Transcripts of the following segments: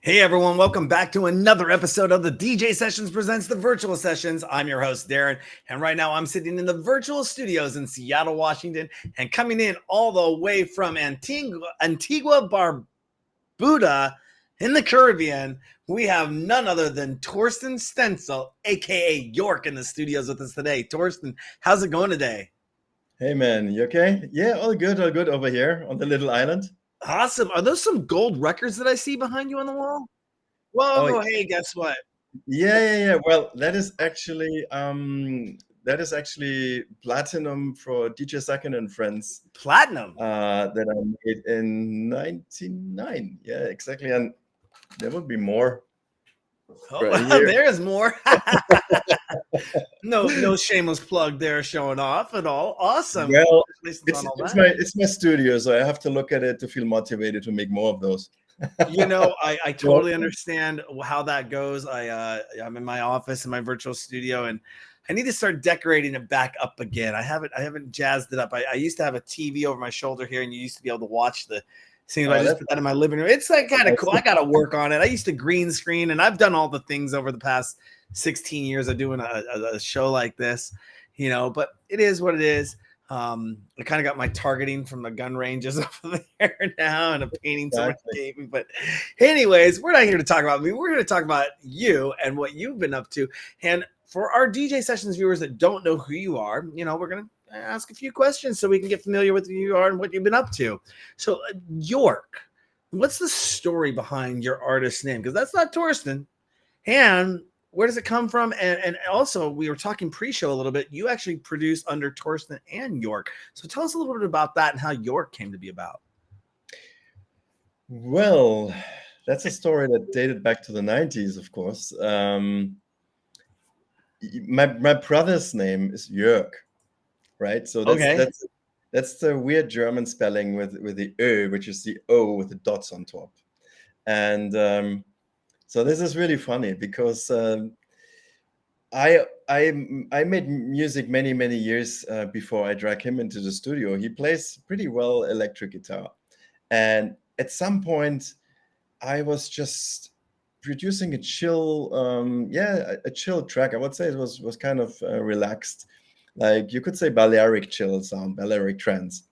Hey everyone, welcome back to another episode of the DJ Sessions Presents the Virtual Sessions. I'm your host, Darren, and right now I'm sitting in the virtual studios in Seattle, Washington, and coming in all the way from Antigua Barbuda in the Caribbean, we have none other than Torsten Stenzel, aka York, in the studios with us today. Torsten, how's it going today? Hey man, you okay? Yeah, all good over here on the little island. Awesome. Are those some gold records that I see behind you on the wall? Oh, Whoa, hey, guess what? yeah. Well, that is actually platinum for DJ Sakin and Friends Platinum. that I made in '99. Yeah, exactly. And there would be more right Oh, here. there's more. No shameless plug there showing off at all. Awesome. Well, Congratulations it's on all it's that. my it's my studio, so I have to look at it to feel motivated to make more of those. I Well, totally understand how that goes. I'm in my office in my virtual studio, and I need to start decorating it back up again. I haven't jazzed it up. I used to have a TV over my shoulder here, and you used to be able to watch the things. I just that's put that in my living room. It's like kind of nice. cool. I got to work on it. I used to green screen, and I've done all the things over the past 16 years of doing a show like this, but it is what it is. I kind of got my targeting from the gun ranges over there now and a painting someone Exactly. gave me. But anyways, we're not here to talk about me. We're here to talk about you and what you've been up to. And for our DJ Sessions viewers that don't know who you are, we're going to ask a few questions so we can get familiar with who you are and what you've been up to. So, York, what's the story behind your artist name? Because that's not Torsten. And where does it come from? And also, we were talking pre-show a little bit. You actually produced under Torsten and York. So tell us a little bit about that and how York came to be about. Well, that's a story that dated back to the '90s, of course. My brother's name is Jörg, right? So that's Okay. that's that's the weird German spelling with the Ö, which is the O with the dots on top. And so this is really funny because I made music many years before I drag him into the studio. He plays pretty well electric guitar, and at some point I was just producing a chill, a chill track. I would say it was kind of relaxed, like you could say Balearic chill sound, Balearic trance.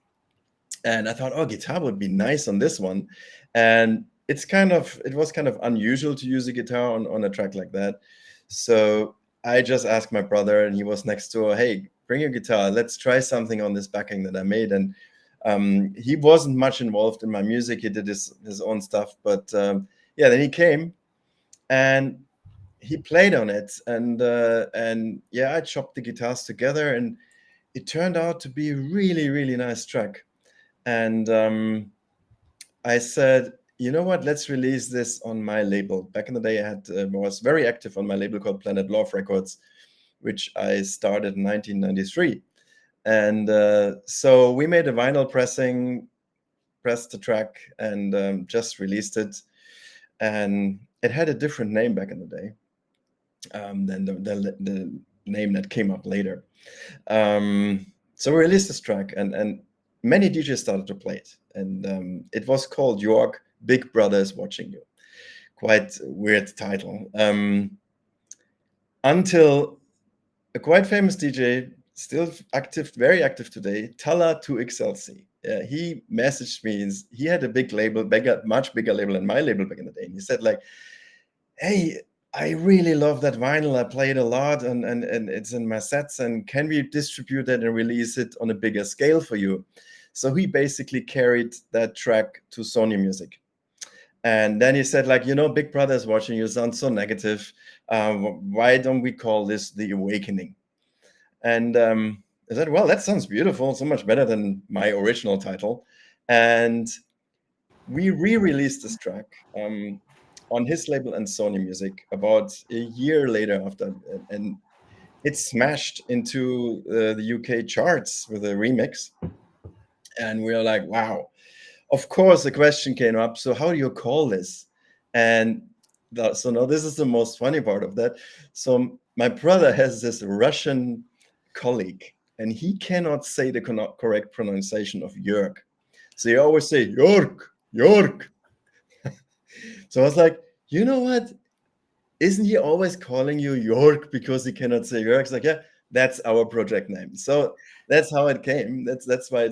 And I thought, oh, guitar would be nice on this one. And it was kind of unusual to use a guitar on a track like that. So I just asked my brother, and he was next door, hey, bring your guitar, let's try something on this backing that I made. And he wasn't much involved in my music. He did his own stuff, but yeah, then he came and he played on it, and yeah, I chopped the guitars together, and it turned out to be a really nice track. And I said, you know what? Let's release this on my label. Back in the day, I was very active on my label called Planet Love Records, which I started in 1993. And so we made a vinyl pressing, pressed the track, and just released it. And it had a different name back in the day than the name that came up later. So we released this track, and many DJs started to play it. And it was called York, Big Brother is Watching You. Quite a weird title. Until a quite famous DJ, still active, very active today, Tala 2XLC. He messaged me. He had a big label, much bigger label than my label back in the day. And he said, like, hey, I really love that vinyl. I play it a lot, and it's in my sets. And can we distribute it and release it on a bigger scale for you? So he basically carried that track to Sony Music. And then he said, like, Big Brother is watching you. Sound so negative. Why don't we call this The Awakening? And I said, well, that sounds beautiful. So much better than my original title. And we re-released this track on his label and Sony Music about a year later after, and it smashed into the UK charts with a remix. And we were like, wow. Of course, the question came up, so how do you call this? And so now this is the most funny part of that. So my brother has this Russian colleague, and he cannot say the correct pronunciation of Jörg. So he always say York. So I was like, you know what? Isn't he always calling you Jörg because he cannot say Jörg? It's like, yeah, that's our project name. So that's how it came. That's why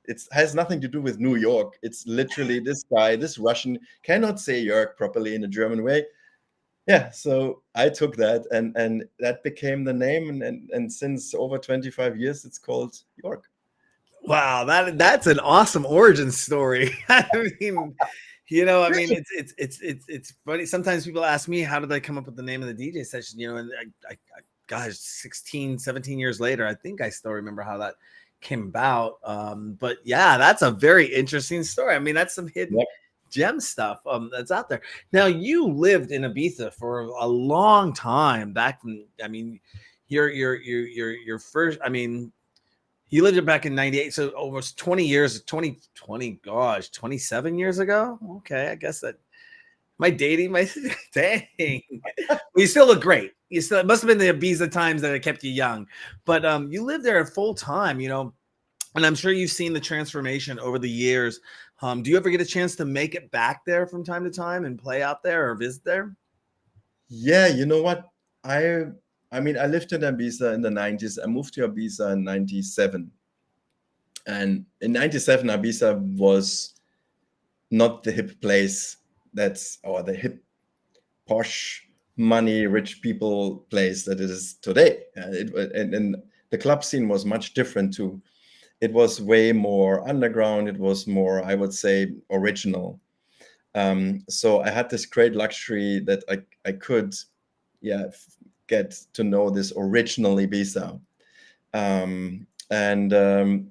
it has nothing to do with New York. It's literally this guy, this Russian, cannot say Jörg properly in a German way. Yeah, so I took that, and that became the name, and since over 25 years, it's called Jörg. Wow, that's an awesome origin story. I mean, I mean, it's funny. Sometimes people ask me, how did I come up with the name of the DJ session? And gosh, 16, 17 years later, I think I still remember how that came about. But yeah, that's a very interesting story. I mean, that's some hidden Yep. gem stuff that's out there. Now, you lived in Ibiza for a long time back from, I mean, your first, I mean, you lived it back in 98, so almost 20 years, 20, gosh, 27 years ago? Okay, I guess that, am I dating my, dang. Well, you still look great. You still, it must have been the Ibiza times that kept you young. But you lived there full time, and I'm sure you've seen the transformation over the years. Do you ever get a chance to make it back there from time to time and play out there or visit there? Yeah, you know what? I mean, I lived in Ibiza in the 90s. I moved to Ibiza in 97. And in 97, Ibiza was not the hip place or the hip, posh, money, rich people place that it is today. And the club scene was much different too. It was way more underground. It was more, I would say, original. So I had this great luxury that I could, yeah, get to know this original Ibiza.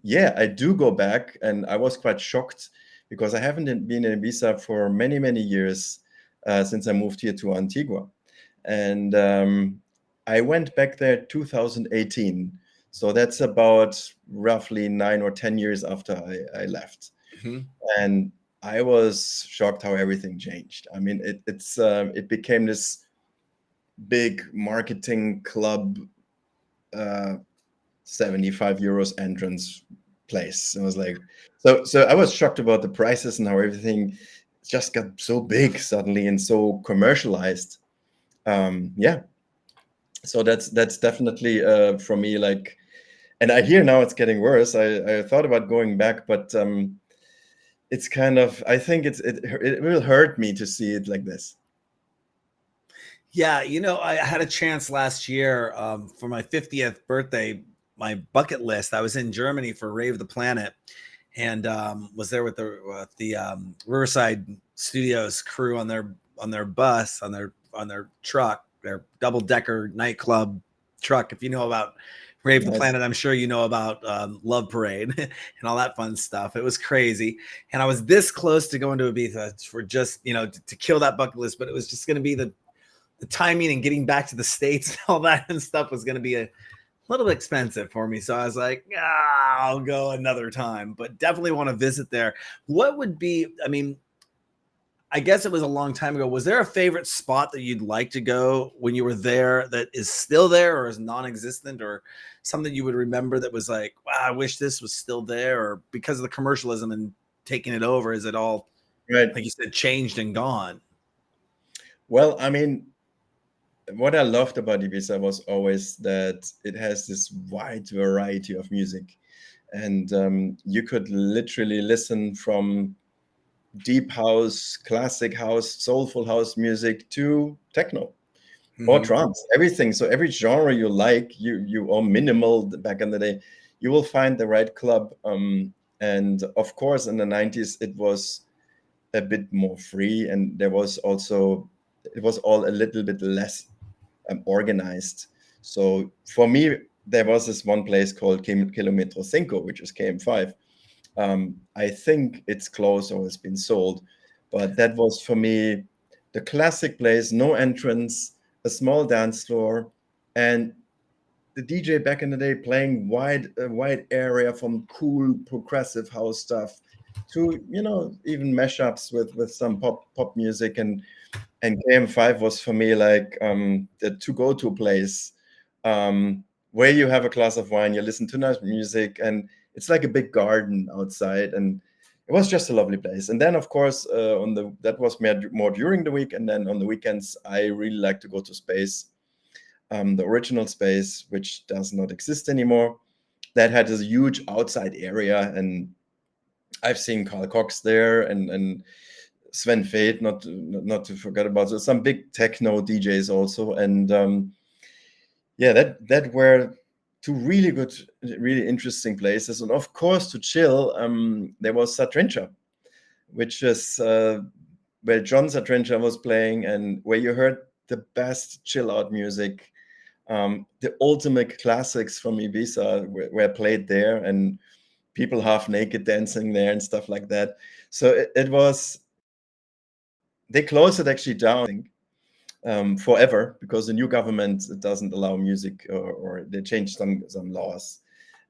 Yeah, I do go back, and I was quite shocked because I haven't been in Ibiza for many, many years since I moved here to Antigua. And I went back there 2018. So that's about roughly 9 or 10 years after I left. Mm-hmm. And I was shocked how everything changed. I mean, it became this big marketing club, 75 euros entrance place. I was like, so I was shocked about the prices and how everything just got so big suddenly and so commercialized. Yeah, so that's definitely for me, like, and I hear now it's getting worse. I thought about going back, but it's kind of, I think it will hurt me to see it like this. Yeah, I had a chance last year for my 50th birthday, my bucket list. I was in Germany for Rave the Planet, and was there with the Riverside Studios crew on their bus, on their truck, their double decker nightclub truck. If you know about Rave the Nice. Planet, I'm sure you know about Love Parade and all that fun stuff. It was crazy, and I was this close to going to Ibiza for just to kill that bucket list, but it was just going to be the timing and getting back to the States and all that and stuff was going to be a little bit expensive for me. So I was like, I'll go another time, but definitely want to visit there. What would be, I mean, I guess it was a long time ago. Was there a favorite spot that you'd like to go when you were there that is still there or is non-existent, or something you would remember that was like, wow, I wish this was still there? Or because of the commercialism and taking it over, is it all, Right. like you said, changed and gone? Well, I mean, what I loved about Ibiza was always that it has this wide variety of music, and you could literally listen from deep house, classic house, soulful house music to techno or Mm-hmm. trance, everything. So every genre you like, you or minimal back in the day, you will find the right club. And of course, in the 90s, it was a bit more free, and it was all a little bit less organized. So for me, there was this one place called Kilometro Cinco, which is KM5. I think it's closed or has been sold, but that was for me the classic place, no entrance, a small dance floor, and the DJ back in the day playing a wide area from cool progressive house stuff to even mashups with some pop music, and KM5 was for me like the to place, where you have a glass of wine, you listen to nice music, and it's like a big garden outside, and it was just a lovely place. And then, of course, that was more during the week, and then on the weekends, I really like to go to space, the original space, which does not exist anymore. That had this huge outside area, and I've seen Carl Cox there, and Sven Fate, not to forget about some big techno DJs also, and that were two really good, really interesting places. And of course, to chill, there was Satrincha, which is where John Satrincha was playing, and where you heard the best chill out music. The ultimate classics from Ibiza were played there, and people half naked dancing there and stuff like that. So it was. They closed it actually down, forever, because the new government doesn't allow music, or they changed some laws,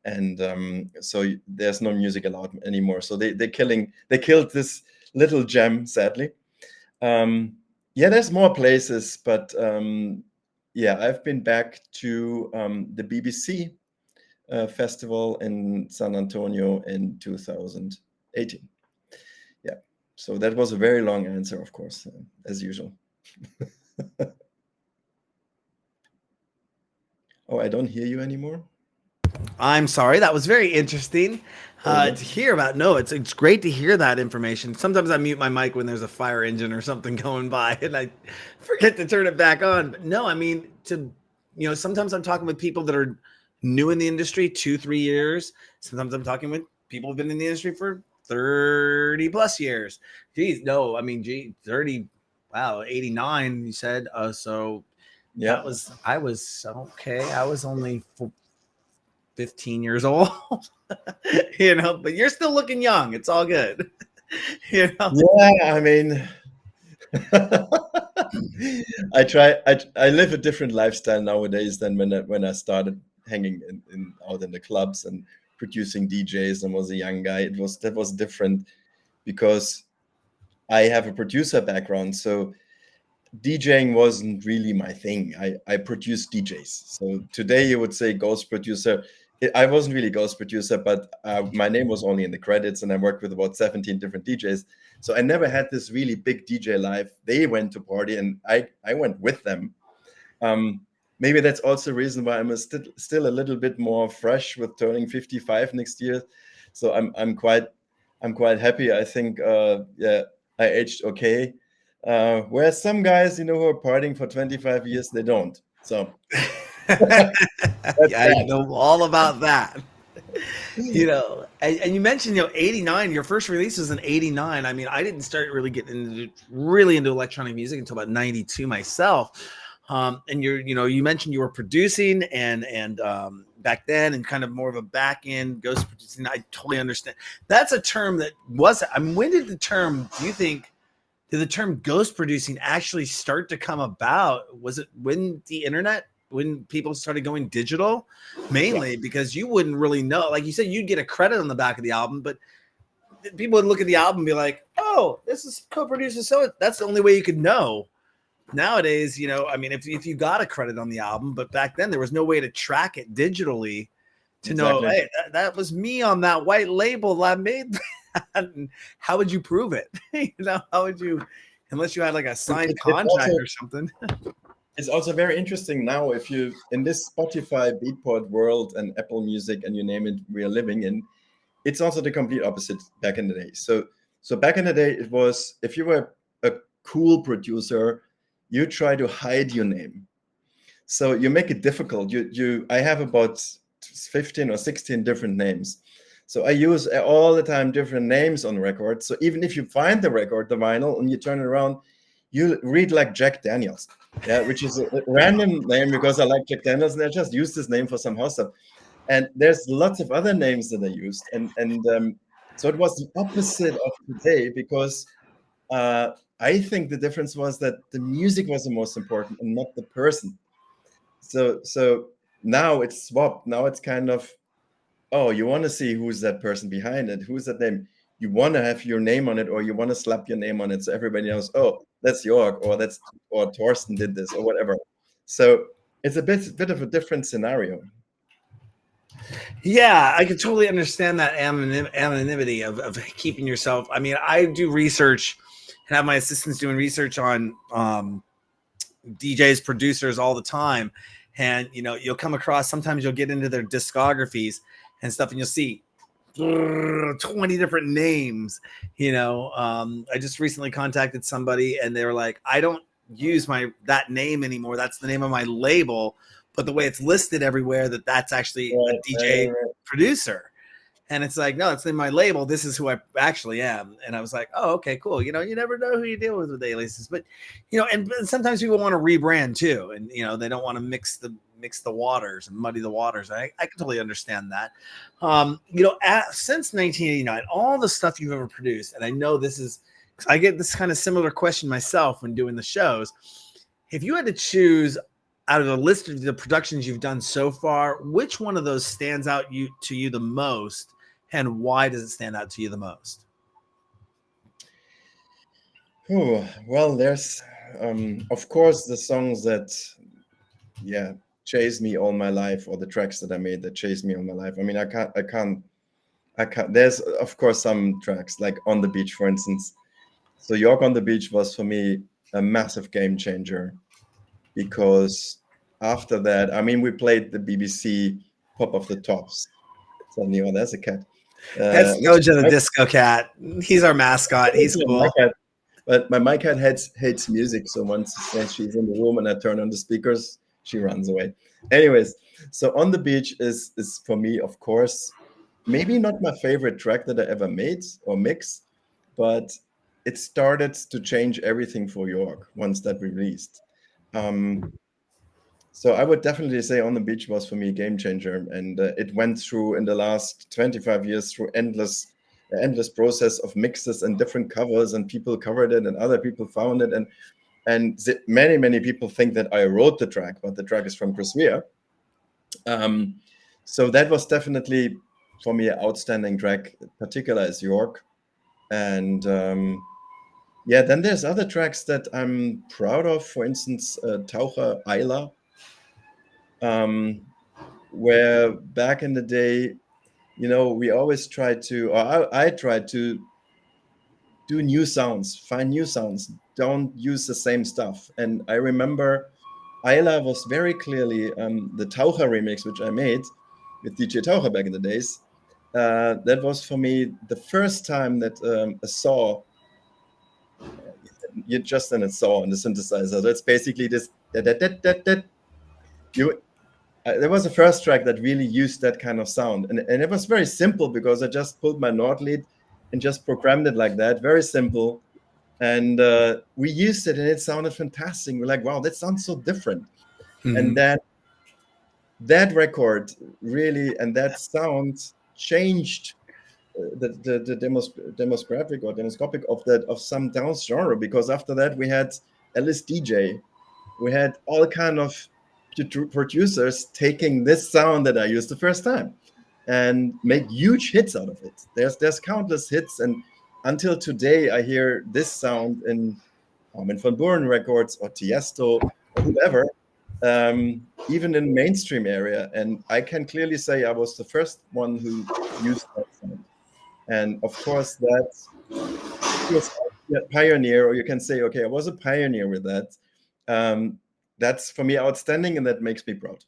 and so there's no music allowed anymore. So they killed this little gem, sadly. There's more places, but I've been back to the BBC festival in San Antonio in 2018. Yeah, so that was a very long answer, of course, as usual. Oh, I don't hear you anymore. I'm sorry. That was very interesting to hear about. No, it's great to hear that information. Sometimes I mute my mic when there's a fire engine or something going by, and I forget to turn it back on. But no, I mean, sometimes I'm talking with people that are new in the industry, 2-3 years. Sometimes I'm talking with people who've been in the industry for 30 plus years. Geez, no, I mean, 30. Wow, 89. You said. So Yeah. I was okay. I was only 15 years old, but you're still looking young. It's all good. Yeah, I mean, I live a different lifestyle nowadays than when I started hanging out in the clubs and producing DJs and was a young guy. That was different, because I have a producer background, so DJing wasn't really my thing. I produced DJs. So today you would say ghost producer. I wasn't really ghost producer, but my name was only in the credits, and I worked with about 17 different DJs. So I never had this really big DJ life. They went to party, and I went with them. Maybe that's also the reason why I'm still a little bit more fresh with turning 55 next year. So I'm quite happy. I think I aged okay. Whereas some guys, who are partying for 25 years, they don't. So I know all about that. And you mentioned 89. Your first release was in 89. I mean, I didn't start really getting into electronic music until about 92 myself. And you mentioned you were producing and back then, and kind of more of a back end ghost producing. I totally understand. That's a term that was. I mean, when did the term? Do you think? Did the term ghost producing actually start to come about? Was it when the internet, when people started going digital, mainly because you wouldn't really know? Like you said, you'd get a credit on the back of the album, but people would look at the album and be like, "Oh, this is co-producer." So that's the only way you could know. Nowadays, I mean, if you got a credit on the album, but back then there was no way to track it digitally to know, hey, that was me on that white label that made that. And how would you prove it? How would you, unless you had like a signed contract or something? It's also very interesting now, if you, in this Spotify, Beatport world and Apple Music and you name it, we are living in, it's also the complete opposite back in the day. So back in the day, it was, if you were a cool producer, you try to hide your name. So you make it difficult. I have about 15 or 16 different names. So I use all the time different names on records. So even if you find the record, the vinyl, and you turn it around, you read like Jack Daniels, which is a random name because I like Jack Daniels, and I just used this name for some house stuff. And there's lots of other names that I used, and so it was the opposite of today, because I think the difference was that the music was the most important and not the person. So now it's swapped. Now it's kind of, oh, you want to see who's that person behind it, who's that name. You want to have your name on it, or you want to slap your name on it so everybody knows, oh, that's Jörg, or Torsten did this, or whatever. So it's a bit of a different scenario. Yeah, I can totally understand that anonymity of keeping yourself. I mean, I do research and have my assistants doing research on DJs, producers all the time. And, you know, you'll come across, sometimes you'll get into their discographies and stuff, and you'll see 20 different names. You know, I just recently contacted somebody and they were like, I don't use that name anymore. That's the name of my label. But the way it's listed everywhere, that's actually a Right, DJ producer. And it's like, no, it's in my label. This is who I actually am. And I was like, oh, okay, cool. You know, you never know who you deal with aliases, but you know, and sometimes people want to rebrand too, and you know, they don't want to mix the waters and muddy the waters. I can totally understand that. You know, since 1989, all the stuff you've ever produced, and I know this is, I get this kind of similar question myself when doing the shows. If you had to choose out of the list of the productions you've done so far, which one of those stands out to you the most, and why does it stand out to you the most? Oh, well, there's of course the songs that, yeah, chase me all my life, or the tracks that I made that chase me all my life. I mean, I can't. There's of course some tracks like On the Beach, for instance. So York on the Beach was for me a massive game changer, because after that, I mean, we played the BBC Pop of the Tops. Suddenly, oh, there's a cat. That's Which Doja the Disco Cat. He's our mascot. He's my cool. cat. But my cat hates music, so once she's in the room and I turn on the speakers, she runs away. Anyways, so On the Beach is for me, of course, maybe not my favorite track that I ever made or mixed, but it started to change everything for York once that released. Um, so I would definitely say On the Beach was for me a game changer, and it went through in the last 25 years through endless process of mixes and different covers, and people covered it and other people found it, and many people think that I wrote the track, but the track is from Chris Rea. So that was definitely for me an outstanding track, particular as York. And yeah, then there's other tracks that I'm proud of. For instance, Taucher, Ayla, where back in the day, you know, we always tried to, or I tried to do new sounds, find new sounds, don't use the same stuff. And I remember Ayla was very clearly the Taucher remix, which I made with DJ Taucher back in the days. That was for me the first time that a saw, you just in a saw on the synthesizer. That's basically this. You, there was a first track that really used that kind of sound, and it was very simple because I just pulled my Nord lead and just programmed it like that, very simple. And we used it and it sounded fantastic. We're like, wow, that sounds so different. And Mm-hmm. that record really, and that sound changed the demographic or demoscopic of some dance genre, because after that we had LSDJ, we had all kind of producers taking this sound that I used the first time and make huge hits out of it. There's countless hits, and until today I hear this sound in Armin van Buuren records or Tiesto or whoever, even in mainstream area. And I can clearly say I was the first one who used that sound. And of course, that was a pioneer, or you can say, okay, I was a pioneer with that. That's for me outstanding, and that makes me proud.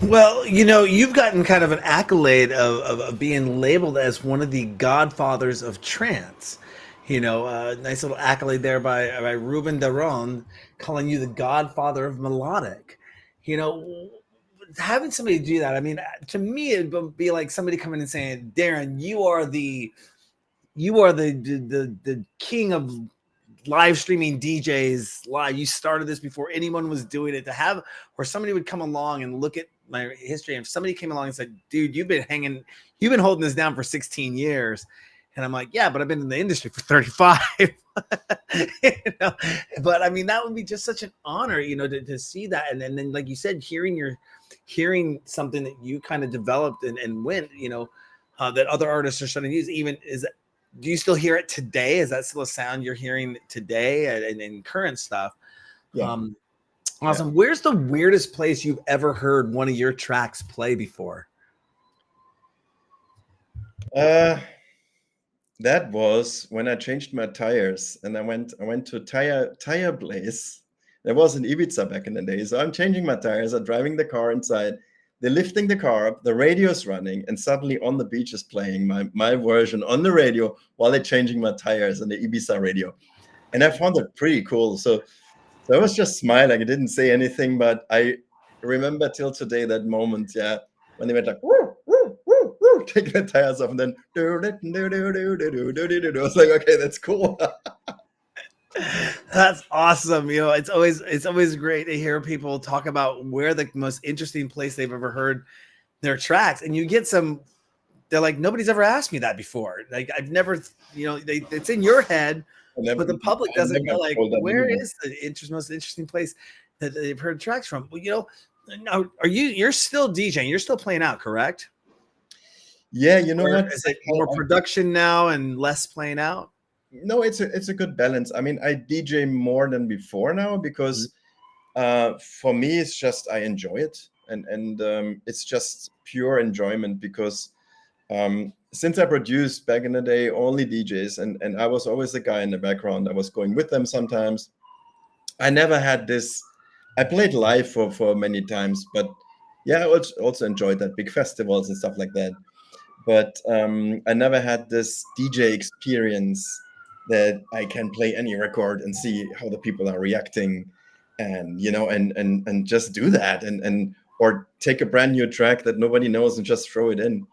Well, you know, you've gotten kind of an accolade of being labeled as one of the godfathers of trance. You know, a nice little accolade there by Ruben Daron, calling you the godfather of melodic. You know, having somebody do that, I mean, to me, it would be like somebody coming and saying, Darren, you are the king of live streaming DJs live. You started this before anyone was doing it. To have, or somebody would come along and look at my history, and if somebody came along and said, dude, you've been holding this down for 16 years. And I'm like, yeah, but I've been in the industry for 35. You know? But I mean, that would be just such an honor, you know, to see that. And then, like you said, hearing something that you kind of developed and went, you know, that other artists are starting to use. Even is do you still hear it today? Is that still a sound you're hearing today and in current stuff? Yeah. Um, Awesome. Where's the weirdest place you've ever heard one of your tracks play before? That was when I changed my tires, and I went to tire place. There was an Ibiza back in the day, so I'm changing my tires. I'm driving the car inside. They're lifting the car up. The radio's running, and suddenly on the beach is playing my version on the radio while they're changing my tires on the Ibiza radio, and I found it pretty cool. So I was just smiling. I didn't say anything, but I remember till today that moment. Yeah, when they went like, woo, woo, woo, woo, take the tires off, and then I was like, okay, that's cool. That's awesome. You know, it's always great to hear people talk about where the most interesting place they've ever heard their tracks, and you get some. They're like, nobody's ever asked me that before. Like, I've never, you know, it's in your head, but the public doesn't know. Like, where is the most interesting place that they've heard tracks from? Well, you know, now you're still DJing, you're still playing out, correct? Yeah, you know what? Is it more production now and less playing out? No, it's a good balance. I mean, I DJ more than before now because for me, it's just I enjoy it, and it's just pure enjoyment because since I produced back in the day only DJs, and I was always the guy in the background. I was going with them sometimes. I never had this. I played live for many times, but yeah, I also enjoyed that, big festivals and stuff like that. But I never had this DJ experience that I can play any record and see how the people are reacting, and you know, and just do that, and or take a brand new track that nobody knows and just throw it in.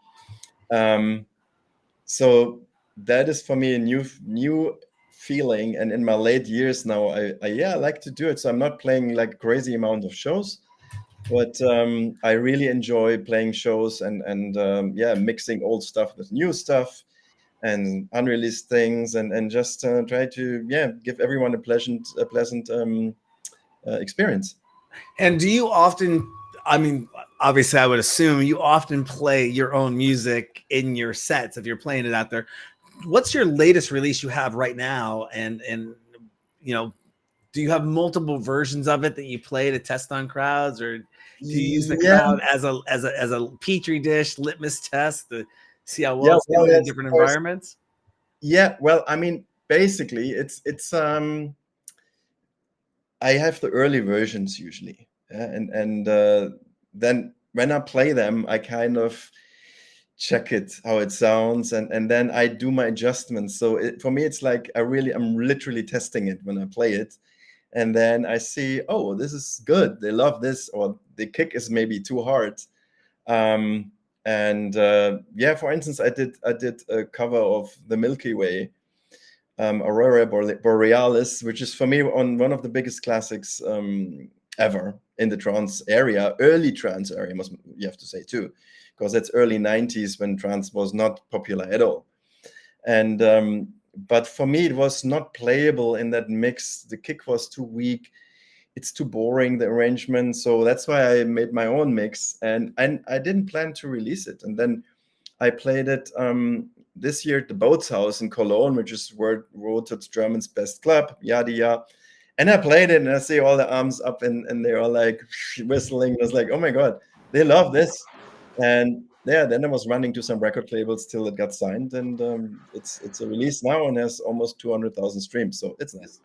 So that is for me a new feeling, and in my late years now, I like to do it. So I'm not playing like crazy amount of shows, but I really enjoy playing shows and yeah, mixing old stuff with new stuff and unreleased things, and just try to give everyone a pleasant experience. And do you often, I mean, obviously, I would assume you often play your own music in your sets if you're playing it out there. What's your latest release you have right now? And you know, do you have multiple versions of it that you play to test on crowds, or do you use the Yeah, crowd as a petri dish litmus test to see how well yeah, it's well, doing in that's different of course. environments? Yeah, well, I mean, basically, it's I have the early versions usually, and then when I play them, I kind of check it how it sounds, and then I do my adjustments. So for me, it's like I'm literally testing it when I play it, and then I see, oh, this is good. They love this, or the kick is maybe too hard. And yeah, for instance, I did a cover of the Milky Way, Aurora Borealis, which is for me one of the biggest classics ever in the trance area, early trance area, you have to say too, because that's early 90s when trance was not popular at all. And but for me, it was not playable in that mix. The kick was too weak. It's too boring, the arrangement. So that's why I made my own mix, and I didn't plan to release it. And then I played it this year at the Bootshaus in Cologne, which is World Road German's best club, yada yada. And I played it, and I see all the arms up, and they're all like whistling. I was like, oh my god, they love this. And yeah, then I was running to some record labels till it got signed, and it's a release now and has almost 200,000 streams, so it's nice.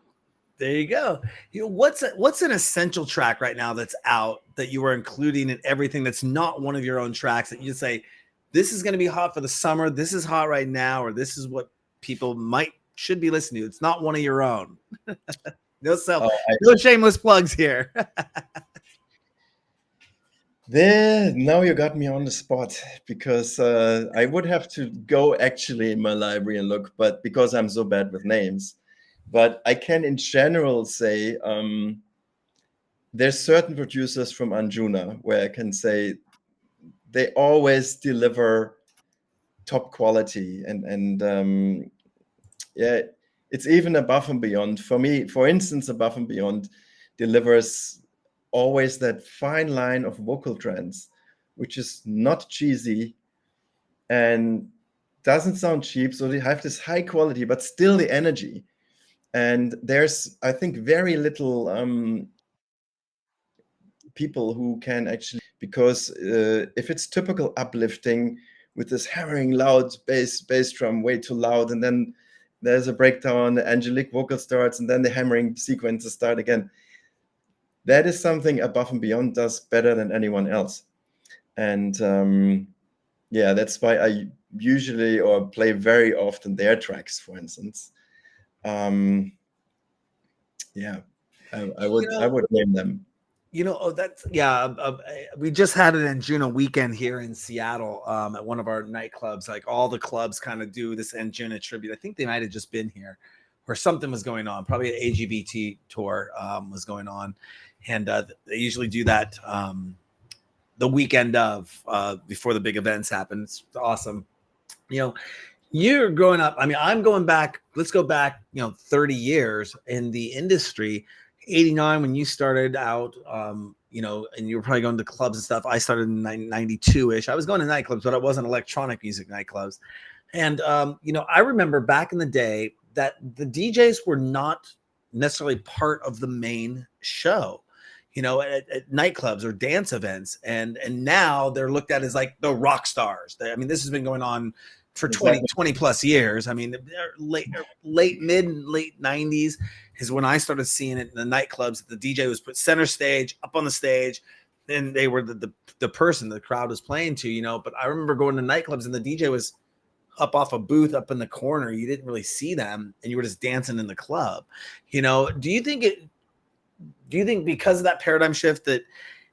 There you go. You know, what's an essential track right now that's out that you are including in everything that's not one of your own tracks that you say, this is going to be hot for the summer, this is hot right now, or this is what people should be listening to. It's not one of your own. No shameless plugs here. There, now you got me on the spot because I would have to go actually in my library and look, but because I'm so bad with names. But I can in general say there's certain producers from Anjuna where I can say they always deliver top quality, and yeah, it's even above and beyond. For me, for instance, Above and Beyond delivers always that fine line of vocal trance, which is not cheesy and doesn't sound cheap. So they have this high quality, but still the energy. And there's, I think, very little people who can actually, because if it's typical uplifting with this hammering loud bass drum way too loud, and then there's a breakdown, the angelic vocal starts, and then the hammering sequences start again. That is something Above and Beyond does better than anyone else. And yeah, that's why I usually or play very often their tracks, for instance. Yeah, I would name them. That's we just had it in June weekend here in Seattle at one of our nightclubs. Like all the clubs kind of do this June tribute. I think they might have just been here or something was going on. Probably an AGBT tour was going on. And they usually do that the weekend of before the big events happen. It's awesome. You're growing up. I mean, I'm going back. Let's go back, 30 years in the industry. 89 when you started out, and you were probably going to clubs and stuff. I started in 92-ish. I was going to nightclubs, but it wasn't electronic music nightclubs. And, I remember back in the day that the DJs were not necessarily part of the main show, at nightclubs or dance events. And now they're looked at as like the rock stars. This has been going on for 20 plus years. I mean, late mid and late 90s is when I started seeing it in the nightclubs. The DJ was put center stage, up on the stage, and they were the person the crowd was playing to, but I remember going to nightclubs and the DJ was up off a booth up in the corner. You didn't really see them and you were just dancing in the club. Do you think because of that paradigm shift that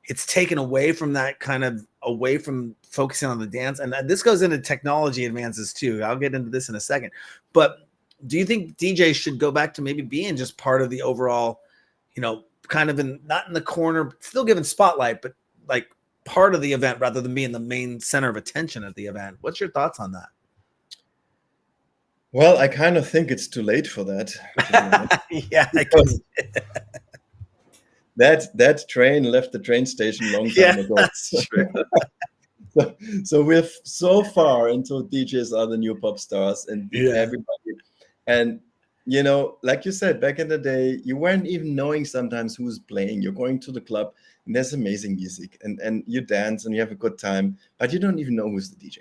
it's taken away from that kind of away from focusing on the dance? And this goes into technology advances too. I'll get into this in a second. But do you think DJs should go back to maybe being just part of the overall, kind of not in the corner, still given spotlight, but like part of the event rather than being the main center of attention at the event? What's your thoughts on that? Well, I kind of think it's too late for that. Yeah, that train left the train station a long time ago. That's true. So we're so far until DJs are the new pop stars and everybody. And, like you said, back in the day, you weren't even knowing sometimes who's playing. You're going to the club and there's amazing music and you dance and you have a good time, but you don't even know who's the DJ,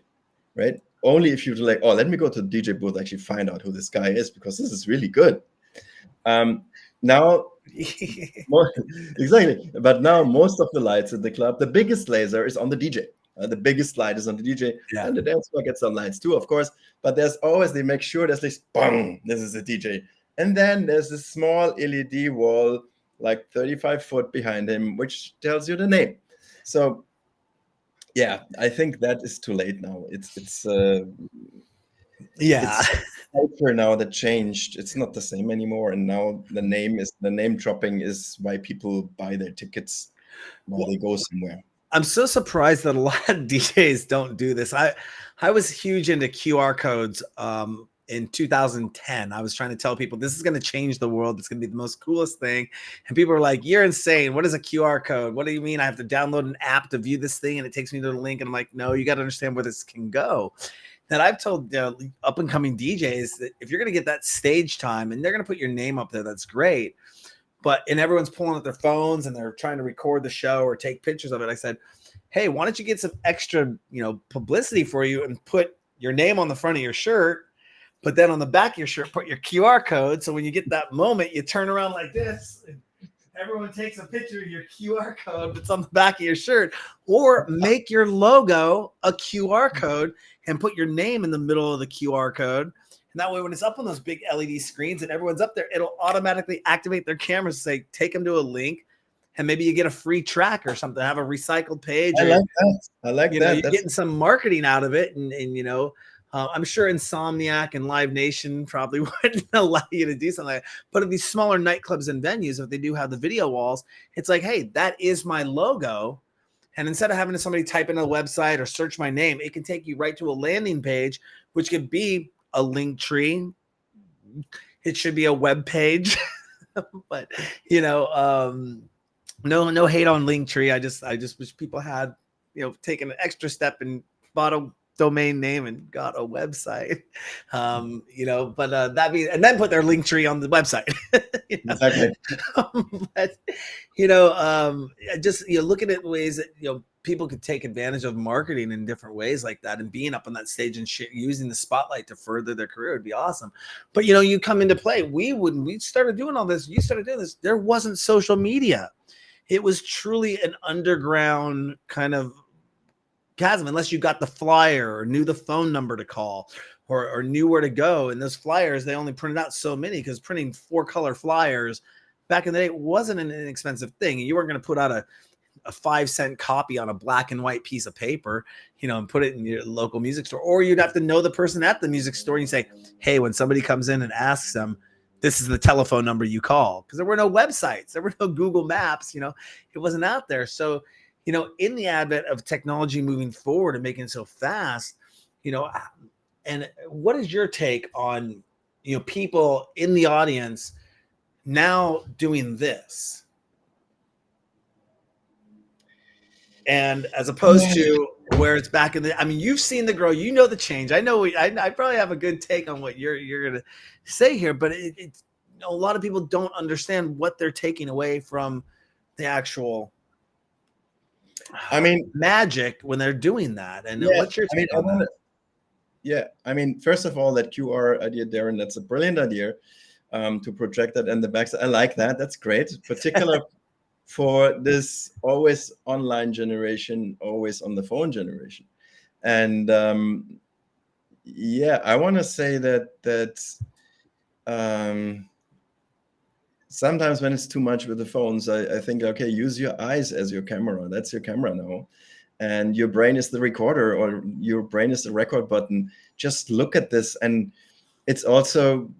right? Only if you're like, oh, let me go to the DJ booth, actually find out who this guy is because this is really good. Now, exactly. But now most of the lights at the club, the biggest laser is on the DJ. The biggest light is on the DJ. Yeah. And the dance floor gets some lights too, of course. But there's always, they make sure there's this, bang, this is a DJ. And then there's this small LED wall, like 35 foot behind him, which tells you the name. So, yeah, I think that is too late now. It's culture now that changed. It's not the same anymore, and now the name dropping is why people buy their tickets while they go somewhere. I'm so surprised that a lot of DJs don't do this. I was huge into QR codes in 2010. I was trying to tell people this is going to change the world. It's going to be the most coolest thing. And people were like, you're insane. What is a QR code? What do you mean? I have to download an app to view this thing and it takes me to the link. And I'm like, no, you got to understand where this can go. That I've told up and coming DJs that if you're going to get that stage time and they're going to put your name up there, that's great. And everyone's pulling out their phones and they're trying to record the show or take pictures of it. I said, hey, why don't you get some extra, publicity for you and put your name on the front of your shirt, but then on the back of your shirt, put your QR code. So when you get that moment, you turn around like this. And everyone takes a picture of your QR code that's on the back of your shirt, or make your logo a QR code and put your name in the middle of the QR code. And that way, when it's up on those big LED screens and everyone's up there, it'll automatically activate their cameras to say, take them to a link. And maybe you get a free track or something, have a recycled page. I like that. You're getting some marketing out of it. And I'm sure Insomniac and Live Nation probably wouldn't allow you to do something like that. But at these smaller nightclubs and venues, if they do have the video walls, it's like, hey, that is my logo. And instead of having somebody type in a website or search my name, it can take you right to a landing page, which could be a link tree. It should be a web page. But, no hate on Linktree. I just wish people had, taken an extra step and bought a domain name and got a website. But that means, and then put their link tree on the website. Exactly. But just looking at ways that people could take advantage of marketing in different ways like that, and being up on that stage and using the spotlight to further their career would be awesome. But you come into play. We started doing all this. You started doing this. There wasn't social media. It was truly an underground kind of chasm, unless you got the flyer or knew the phone number to call or knew where to go. And those flyers, they only printed out so many, because printing 4-color flyers back in the day wasn't an inexpensive thing. You weren't going to put out a 5-cent copy on a black and white piece of paper, and put it in your local music store. Or you'd have to know the person at the music store and say, hey, when somebody comes in and asks them, this is the telephone number you call. Because there were no websites, there were no Google Maps, it wasn't out there. So, in the advent of technology moving forward and making it so fast, and what is your take on, people in the audience now doing this? And as opposed to where it's back in the, you've seen the growth, the change. I know I probably have a good take on what you're going to say here, but it's a lot of people don't understand what they're taking away from the actual magic when they're doing that. And what's your take on that? Yeah, first of all, that QR idea, Darren, that's a brilliant idea, to project that in the back. I like that. That's great. Particular for this always online generation, always on the phone generation. And I want to say that sometimes when it's too much with the phones, I think, okay, use your eyes as your camera. That's your camera now. And your brain is the recorder, or your brain is the record button. Just look at this. And it's also,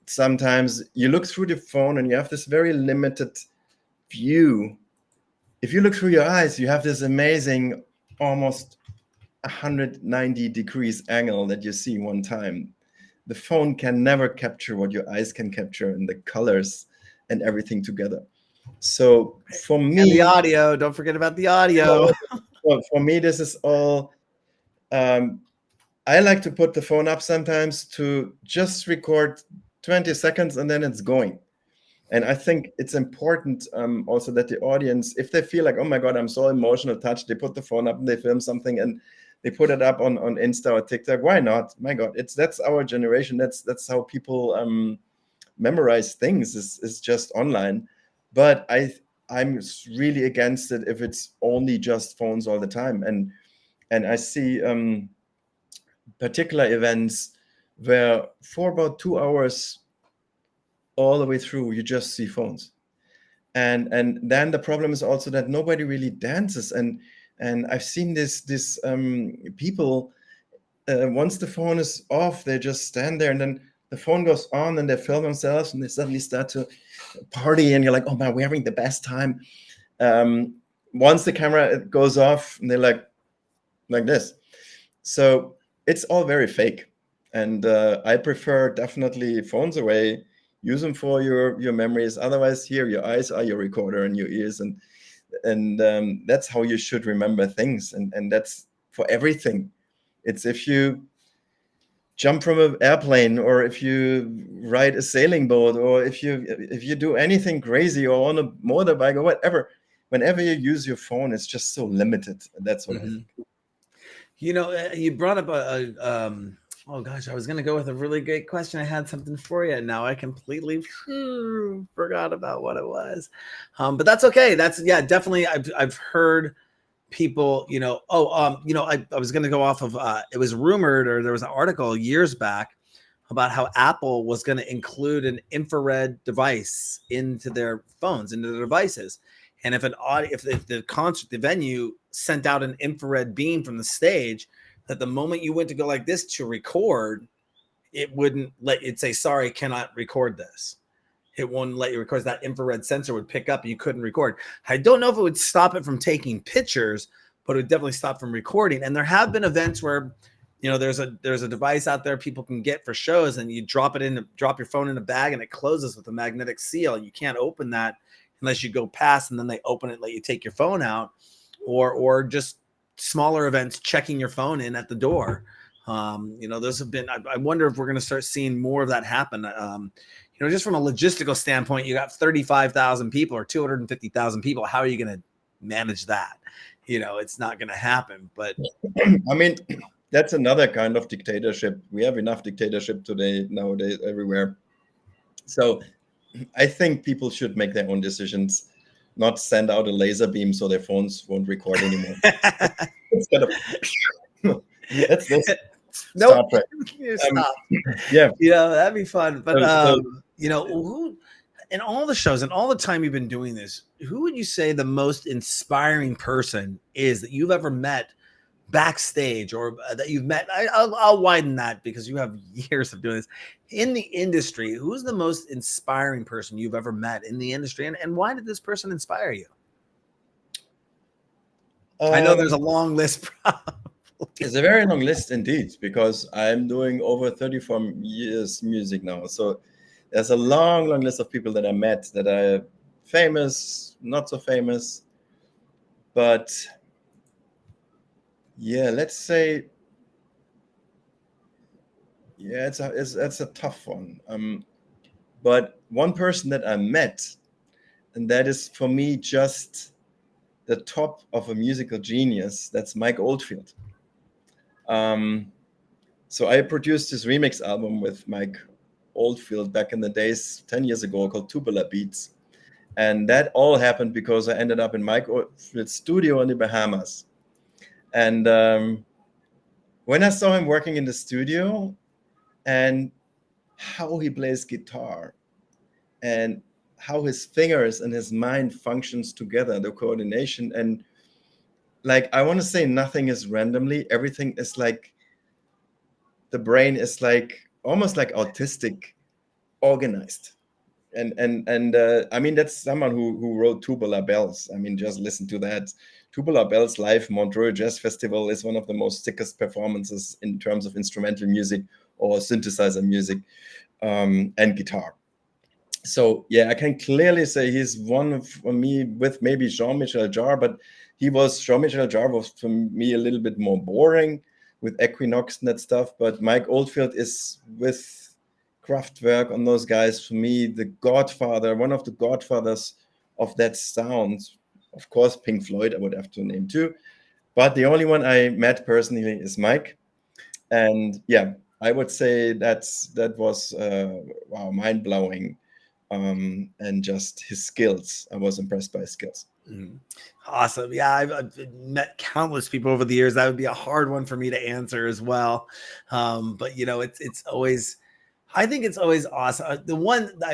sometimes you look through the phone and you have this very limited view. If you look through your eyes, you have this amazing, almost 190 degrees angle that you see one time. The phone can never capture what your eyes can capture, and the colors and everything together. So for me, and the audio, don't forget about the audio. Well, for me, this is all, I like to put the phone up sometimes to just record 20 seconds and then it's going. And I think it's important also that the audience, if they feel like, oh my God, I'm so emotional touched, they put the phone up and they film something and they put it up on Insta or TikTok. Why not? My God, that's our generation. That's how people memorize things, is just online. But I'm really against it if it's only just phones all the time. And I see particular events where for about 2 hours all the way through, you just see phones. And then the problem is also that nobody really dances. And I've seen this people, once the phone is off, they just stand there, and then the phone goes on and they film themselves and they suddenly start to party, and you're like, oh man, we're having the best time. Once the camera goes off, and they're like this. So it's all very fake. And I prefer definitely phones away. Use them for your memories. Otherwise, here, your eyes are your recorder and your ears. And that's how you should remember things. And that's for everything. It's if you jump from an airplane, or if you ride a sailing boat, or if you do anything crazy, or on a motorbike or whatever, whenever you use your phone, it's just so limited. That's what I think. You brought up oh gosh, I was going to go with a really great question. I had something for you. Now I completely forgot about what it was. But that's okay. That's definitely. I've heard people, I was going to go off of, it was rumored, or there was an article years back about how Apple was going to include an infrared device into their phones, into their devices. And if the venue sent out an infrared beam from the stage, that the moment you went to go like this to record, it wouldn't let it say, sorry, cannot record this. It won't let you record. That infrared sensor would pick up and you couldn't record. I don't know if it would stop it from taking pictures, but it would definitely stop from recording. And there have been events where, there's a device out there people can get for shows, and you drop your phone in a bag and it closes with a magnetic seal. You can't open that unless you go past, and then they open it, let you take your phone out, or just smaller events, checking your phone in at the door. Those have been, I wonder if we're going to start seeing more of that happen. Just from a logistical standpoint, you got 35,000 people or 250,000 people. How are you going to manage that? It's not going to happen. But I mean, that's another kind of dictatorship. We have enough dictatorship nowadays everywhere. So I think people should make their own decisions, not send out a laser beam so their phones won't record anymore. It's kind of that's nope. Star Trek. Stop. Yeah, That'd be fun. But who in all the shows and all the time you've been doing this, who would you say the most inspiring person is that you've ever met backstage, or that you've met? I'll widen that because you have years of doing this in the industry. Who's the most inspiring person you've ever met in the industry, and why did this person inspire you? I know there's a long list. It's a very long list indeed, because I'm doing over 34 years music now. So there's a long list of people that I met that are famous, not so famous. But yeah, let's say, yeah, it's a tough one. But one person that I met, and that is for me just the top of a musical genius, that's Mike Oldfield. So I produced this remix album with Mike Oldfield back in the days, 10 years ago, called Tubular Beats. And that all happened because I ended up in Mike Oldfield's studio in the Bahamas. And when I saw him working in the studio and how he plays guitar and how his fingers and his mind functions together, the coordination, and like, I want to say nothing is randomly, everything is like, the brain is like almost like autistic, organized. And I mean, that's someone who wrote Tubular Bells. I mean, just listen to that. Tubular Bells live Montreux Jazz Festival is one of the most sickest performances in terms of instrumental music or synthesizer music, and guitar. So yeah, I can clearly say he's one for me, with maybe Jean-Michel Jarre, but Jean-Michel Jarre was for me a little bit more boring with Equinox and that stuff. But Mike Oldfield is, with Kraftwerk on those guys, for me, the godfather, one of the godfathers of that sound. Of course, Pink Floyd I would have to name too, but the only one I met personally is Mike. And yeah, I would say that was wow, mind-blowing. And just his skills. I was impressed by his skills. Awesome. Yeah, I've met countless people over the years. That would be a hard one for me to answer as well. But it's always, I think it's always awesome.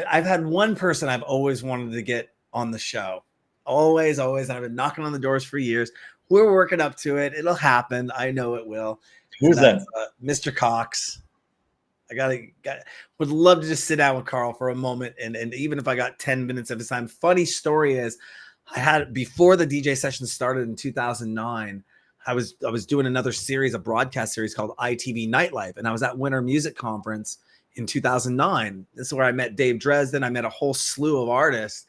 I've had one person I've always wanted to get on the show. Always. And I've been knocking on the doors for years. We're working up to it. It'll happen. I know it will. Who's that? Mr. Cox. Would love to just sit down with Carl for a moment, and even if I got 10 minutes of his time. Funny story is, I had, before the DJ session started in 2009, I was doing another series, a broadcast series called ITV Nightlife, and I was at Winter Music Conference in 2009. This is where I met Dave Dresden. I met a whole slew of artists,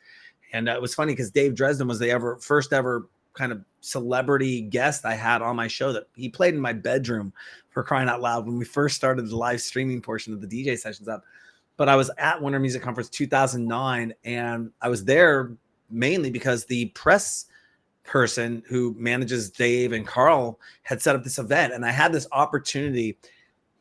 and it was funny because Dave Dresden was the first ever kind of celebrity guest I had on my show. That he played in my bedroom, for crying out loud, when we first started the live streaming portion of the DJ sessions up. But I was at Winter Music Conference 2009, and I was there mainly because the press person who manages Dave and Carl had set up this event, and I had this opportunity.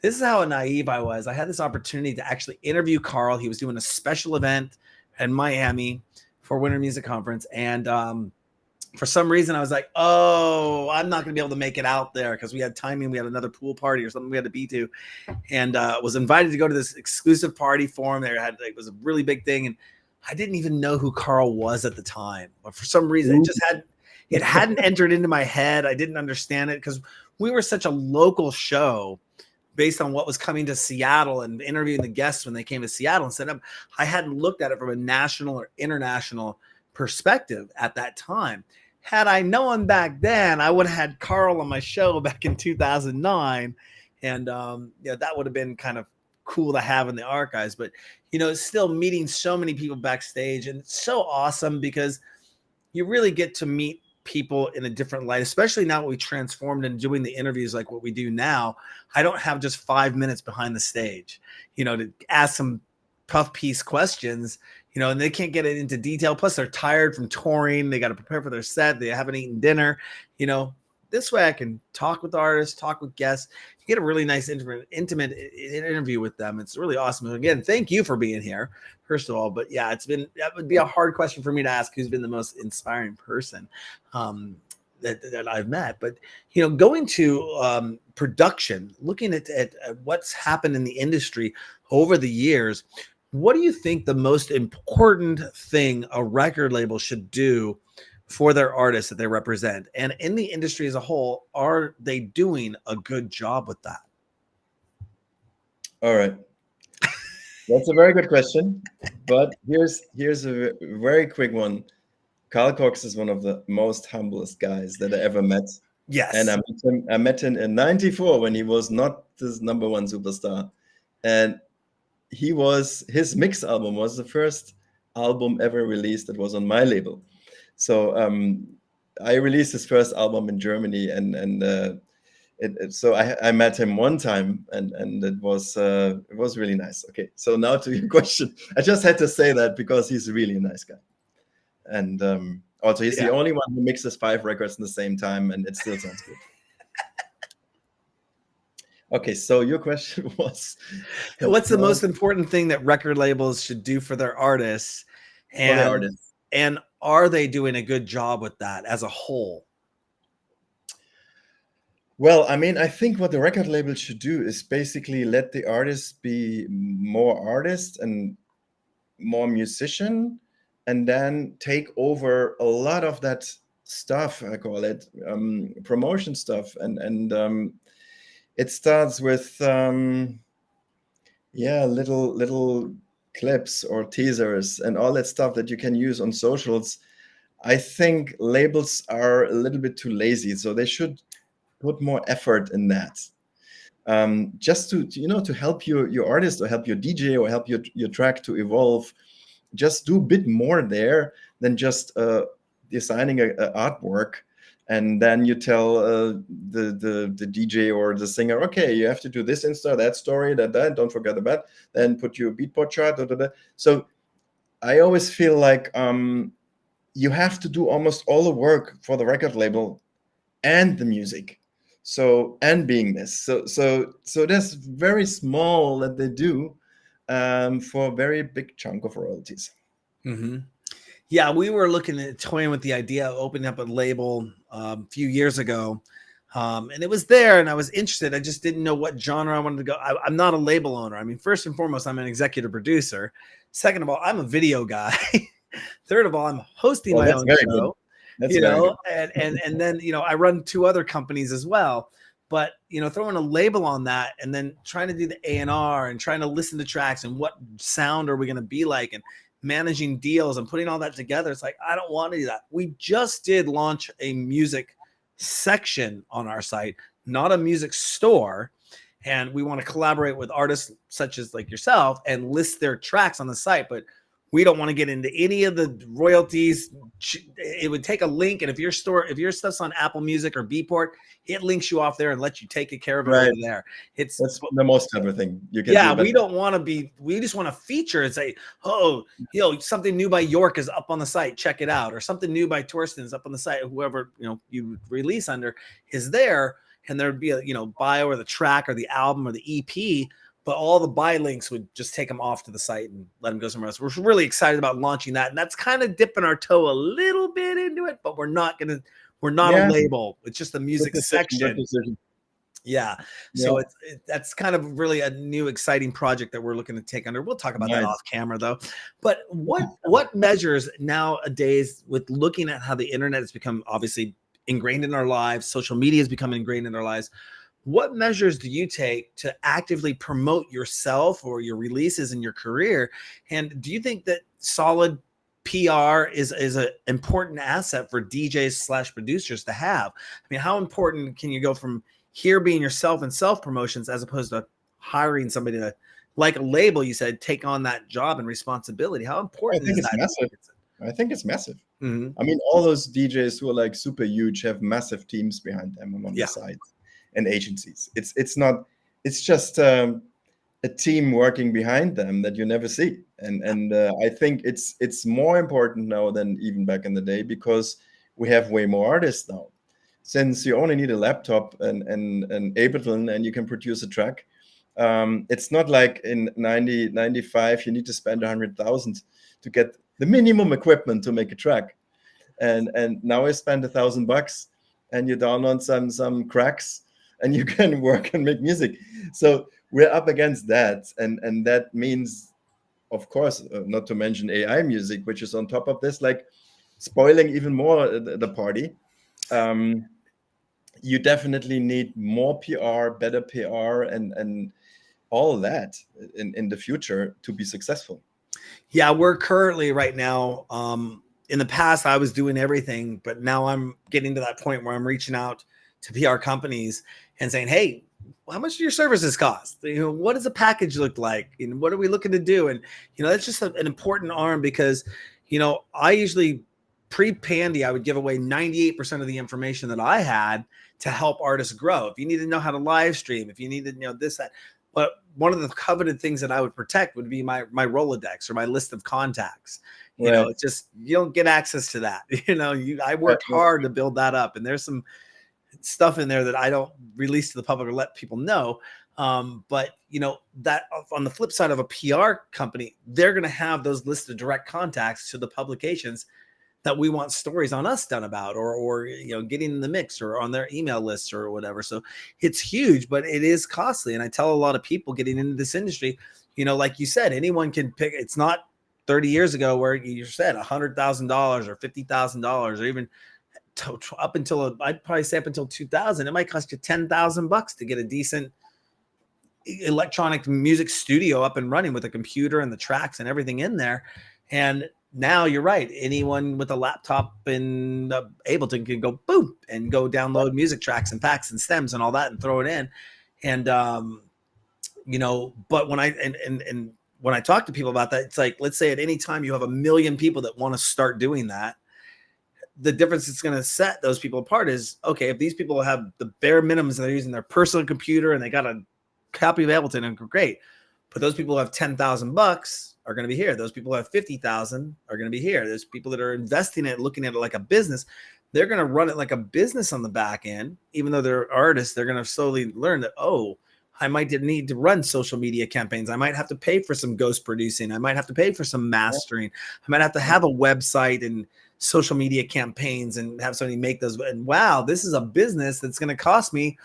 This is how naive I was. I had this opportunity to actually interview Carl. He was doing a special event in Miami for Winter Music Conference, and for some reason, I was like, oh, I'm not going to be able to make it out there because we had timing. We had another pool party or something we had to be to, and was invited to go to this exclusive party for him. It was a really big thing, and I didn't even know who Carl was at the time. But for some reason, it hadn't entered into my head. I didn't understand it because we were such a local show based on what was coming to Seattle and interviewing the guests when they came to Seattle and set up. I hadn't looked at it from a national or international perspective at that time. Had I known back then, I would have had Carl on my show back in 2009, and that would have been kind of cool to have in the archives. But still meeting so many people backstage, and it's so awesome because you really get to meet people in a different light, especially now that we transformed and doing the interviews like what we do now. I don't have just 5 minutes behind the stage, to ask some puff piece questions, and they can't get it into detail. Plus they're tired from touring. They got to prepare for their set. They haven't eaten dinner, this way I can talk with artists, talk with guests, get a really nice intimate interview with them. It's really awesome. Again, thank you for being here, first of all. But yeah, that would be a hard question for me to ask who's been the most inspiring person that I've met. But, going to production, looking at what's happened in the industry over the years, what do you think the most important thing a record label should do for their artists that they represent? And in the industry as a whole, are they doing a good job with that? All right. That's a very good question. But here's a very quick one. Carl Cox is one of the most humblest guys that I ever met. Yes. And I met him in 94 when he was not this #1 superstar. And his mix album was the first album ever released that was on my label. So I released his first album in Germany, so I met him one time, and it was really nice. Okay, so now to your question, I just had to say that because he's really a nice guy, and also he's the only one who mixes 5 records in the same time, and it still sounds good. Okay, so your question was, what's the most important thing that record labels should do for their artists? And are they doing a good job with that as a whole? Well, I mean, I think what the record label should do is basically let the artists be more artist and more musician, and then take over a lot of that stuff, I call it, promotion stuff. And it starts with, little clips or teasers and all that stuff that you can use on socials. I think labels are a little bit too lazy, so they should put more effort in that. Just to help your artist or help your DJ or help your track to evolve. Just do a bit more there than just designing a artwork, and then you tell the DJ or the singer, okay, you have to do this Insta, that story, that don't forget about, then put your beatport chart. So I always feel like you have to do almost all the work for the record label and the music. So, and being this. So that's very small that they do for a very big chunk of royalties. Mm-hmm. Yeah, we were looking at toying with the idea of opening up a label a few years ago. And it was there and I was interested. I just didn't know what genre I wanted to go. I'm not a label owner. I mean, first and foremost, I'm an executive producer. Second of all, I'm a video guy. Third of all, I'm hosting my own show. And then, I run 2 other companies as well. But, throwing a label on that and then trying to do the A&R and trying to listen to tracks and what sound are we going to be like and managing deals and putting all that together. It's like, I don't want to do that. We just did launch a music section on our site, not a music store. And we want to collaborate with artists such as like yourself and list their tracks on the site. But we don't want to get into any of the royalties. It would take a link, and if your stuff's on Apple Music or Beatport, it links you off there and lets you take care of it over there. That's the most clever thing you can. Yeah, we don't want to be. We just want to feature and say, oh, something new by York is up on the site. Check it out, or something new by Torsten is up on the site. Whoever you release under is there, and there'd be a bio or the track or the album or the EP. But all the buy links would just take them off to the site and let them go somewhere else. We're really excited about launching that. And that's kind of dipping our toe a little bit into it, but we're not a label. It's just a music section. Yeah. So that's kind of really a new exciting project that we're looking to take under. We'll talk about that off camera though. But what measures nowadays, with looking at how the internet has become obviously ingrained in our lives, social media has become ingrained in our lives, what measures do you take to actively promote yourself or your releases in your career? And do you think that solid PR is an important asset for DJs / producers to have? I mean, how important can you go from here being yourself and self promotions as opposed to hiring somebody to, like a label, you said, take on that job and responsibility? How important is that? Massive. I think it's massive. Mhm. I mean, all those DJs who are like super huge have massive teams behind them on Yeah. the sides and agencies. It's not. It's just a team working behind them that you never see. And I think it's more important now than even back in the day, because we have way more artists now. Since you only need a laptop and Ableton and you can produce a track. It's not like in 95 you need to spend 100,000 to get the minimum equipment to make a track. And now I spend $1,000 and you download some cracks and you can work and make music. So we're up against that, and that means, of course, not to mention AI music, which is on top of this, like spoiling even more the party. Um, you definitely need more PR, better PR, and all that in the future to be successful. Yeah, we're currently right now. In the past, I was doing everything, but now I'm getting to that point where I'm reaching out to PR companies and saying, "Hey, how much do your services cost? What does a package look like? And what are we looking to do?" And that's just an important arm, because I usually pre-Pandy, I would give away 98% of the information that I had to help artists grow. If you need to know how to live stream, if you need to know this, that. But one of the coveted things that I would protect would be my Rolodex or my list of contacts. Right. It's just, you don't get access to that. I worked hard to build that up, and there's some stuff in there that I don't release to the public or let people know. But that on the flip side of a PR company, they're going to have those lists of direct contacts to the publications that we want stories on us done about, or getting in the mix or on their email lists or whatever. So it's huge, but it is costly. And I tell a lot of people getting into this industry, like you said, anyone can pick. It's not 30 years ago where you said $100,000 or $50,000 or even up until I'd probably say up until 2000, it might cost you $10,000 to get a decent electronic music studio up and running with a computer and the tracks and everything in there. And now you're right. Anyone with a laptop and Ableton can go boom and go download music tracks and packs and stems and all that and throw it in. And but when when I talk to people about that, it's like, let's say at any time you have 1 million people that want to start doing that. The difference that's going to set those people apart is, okay, if these people have the bare minimums and they're using their personal computer and they got a copy of Ableton, and great. But those people who have $10,000 are going to be here. Those people who have 50,000 are going to be here. There's people that are investing in it, looking at it like a business. They're going to run it like a business on the back end. Even though they're artists, they're going to slowly learn that, oh, I might need to run social media campaigns. I might have to pay for some ghost producing. I might have to pay for some mastering. I might have to have a website and social media campaigns and have somebody make those. And wow, this is a business that's going to cost me,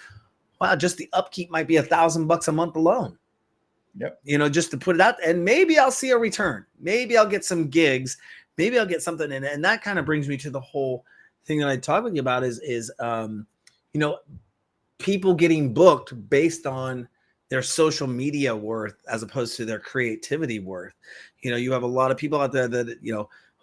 wow, just the upkeep might be $1,000 a month alone. Yep. Just to put it out, and maybe I'll see a return. Maybe I'll get some gigs. Maybe I'll get something in it. And that kind of brings me to the whole thing that I talk with you about is people getting booked based on their social media worth as opposed to their creativity worth. You have a lot of people out there that,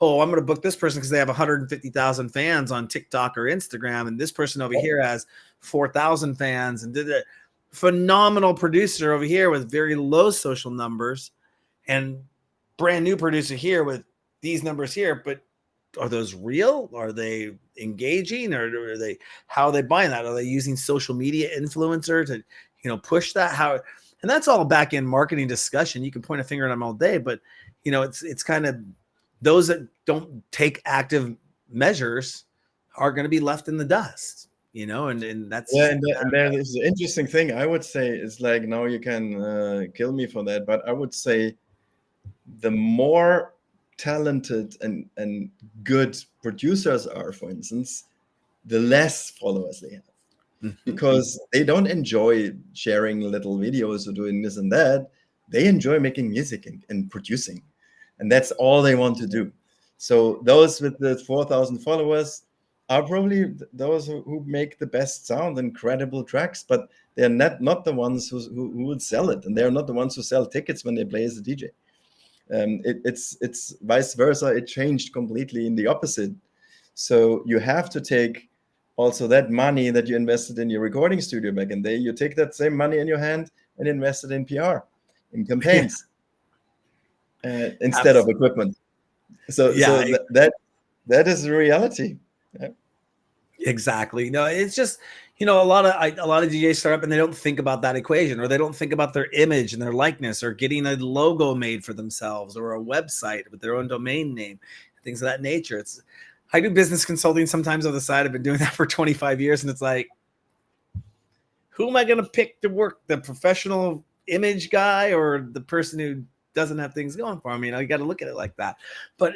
oh, I'm going to book this person because they have 150,000 fans on TikTok or Instagram. And this person over here has 4,000 fans and did a phenomenal producer over here with very low social numbers, and brand new producer here with these numbers here. But are those real? Are they engaging? Or are they, how are they buying that? Are they using social media influencer to, push that? How? And that's all back end marketing discussion. You can point a finger at them all day, but it's kind of those that don't take active measures are going to be left in the dust, and that's, yeah. And there is an interesting thing I would say is, like, now you can kill me for that, but I would say the more talented and good producers are, for instance, the less followers they have, because they don't enjoy sharing little videos or doing this and that. They enjoy making music and producing, and that's all they want to do. So those with the 4,000 followers are probably those who make the best sound and credible tracks, but they're not the ones who would sell it, and they're not the ones who sell tickets when they play as a DJ. It's vice versa. It changed completely in the opposite. So you have to take also that money that you invested in your recording studio back in the day, you take that same money in your hand and invest it in PR, in campaigns, instead of equipment. So Yeah, that is the reality. Yeah. exactly. No, it's just, a lot of DJs start up and they don't think about that equation, or they don't think about their image and their likeness, or getting a logo made for themselves, or a website with their own domain name, things of that nature. I do business consulting sometimes on the side. I've been doing that for 25 years, and it's like, who am I going to pick to work? The professional image guy or the person who doesn't have things going for him? You got to look at it like that. But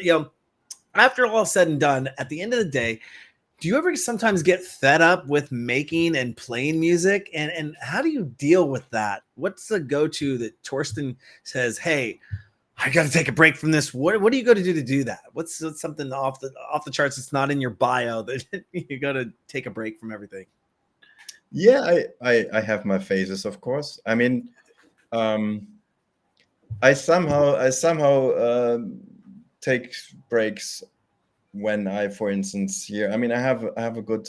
after all said and done, at the end of the day, do you ever sometimes get fed up with making and playing music? And how do you deal with that? What's the go-to that Torsten says, hey, I got to take a break from this? What do you go to do that? What's something off the charts that's not in your bio that you got to take a break from everything? Yeah, I have my phases, of course. I mean, I somehow take breaks when I, for instance, here. I mean, I have a good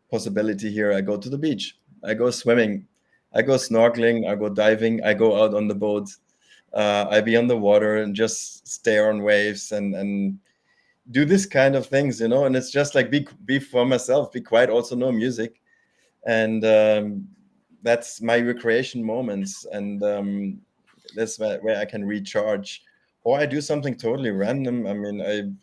possibility here. I go to the beach. I go swimming. I go snorkeling. I go diving. I go out on the boat. I be on the water and just stare on waves and do this kind of things, And it's just like be for myself. Be quiet. Also, no music, and that's my recreation moments, and that's where I can recharge. Or I do something totally random. I mean,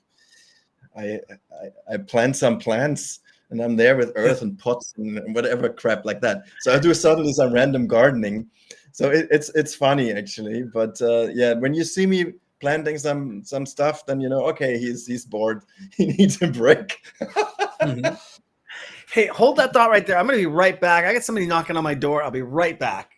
I plant some plants and I'm there with earth and pots and whatever crap like that. So I do suddenly some random gardening. So it's funny actually. But yeah, when you see me planting some stuff, then okay, he's bored. He needs a break. Mm-hmm. Hey, hold that thought right there. I'm going to be right back. I got somebody knocking on my door. I'll be right back.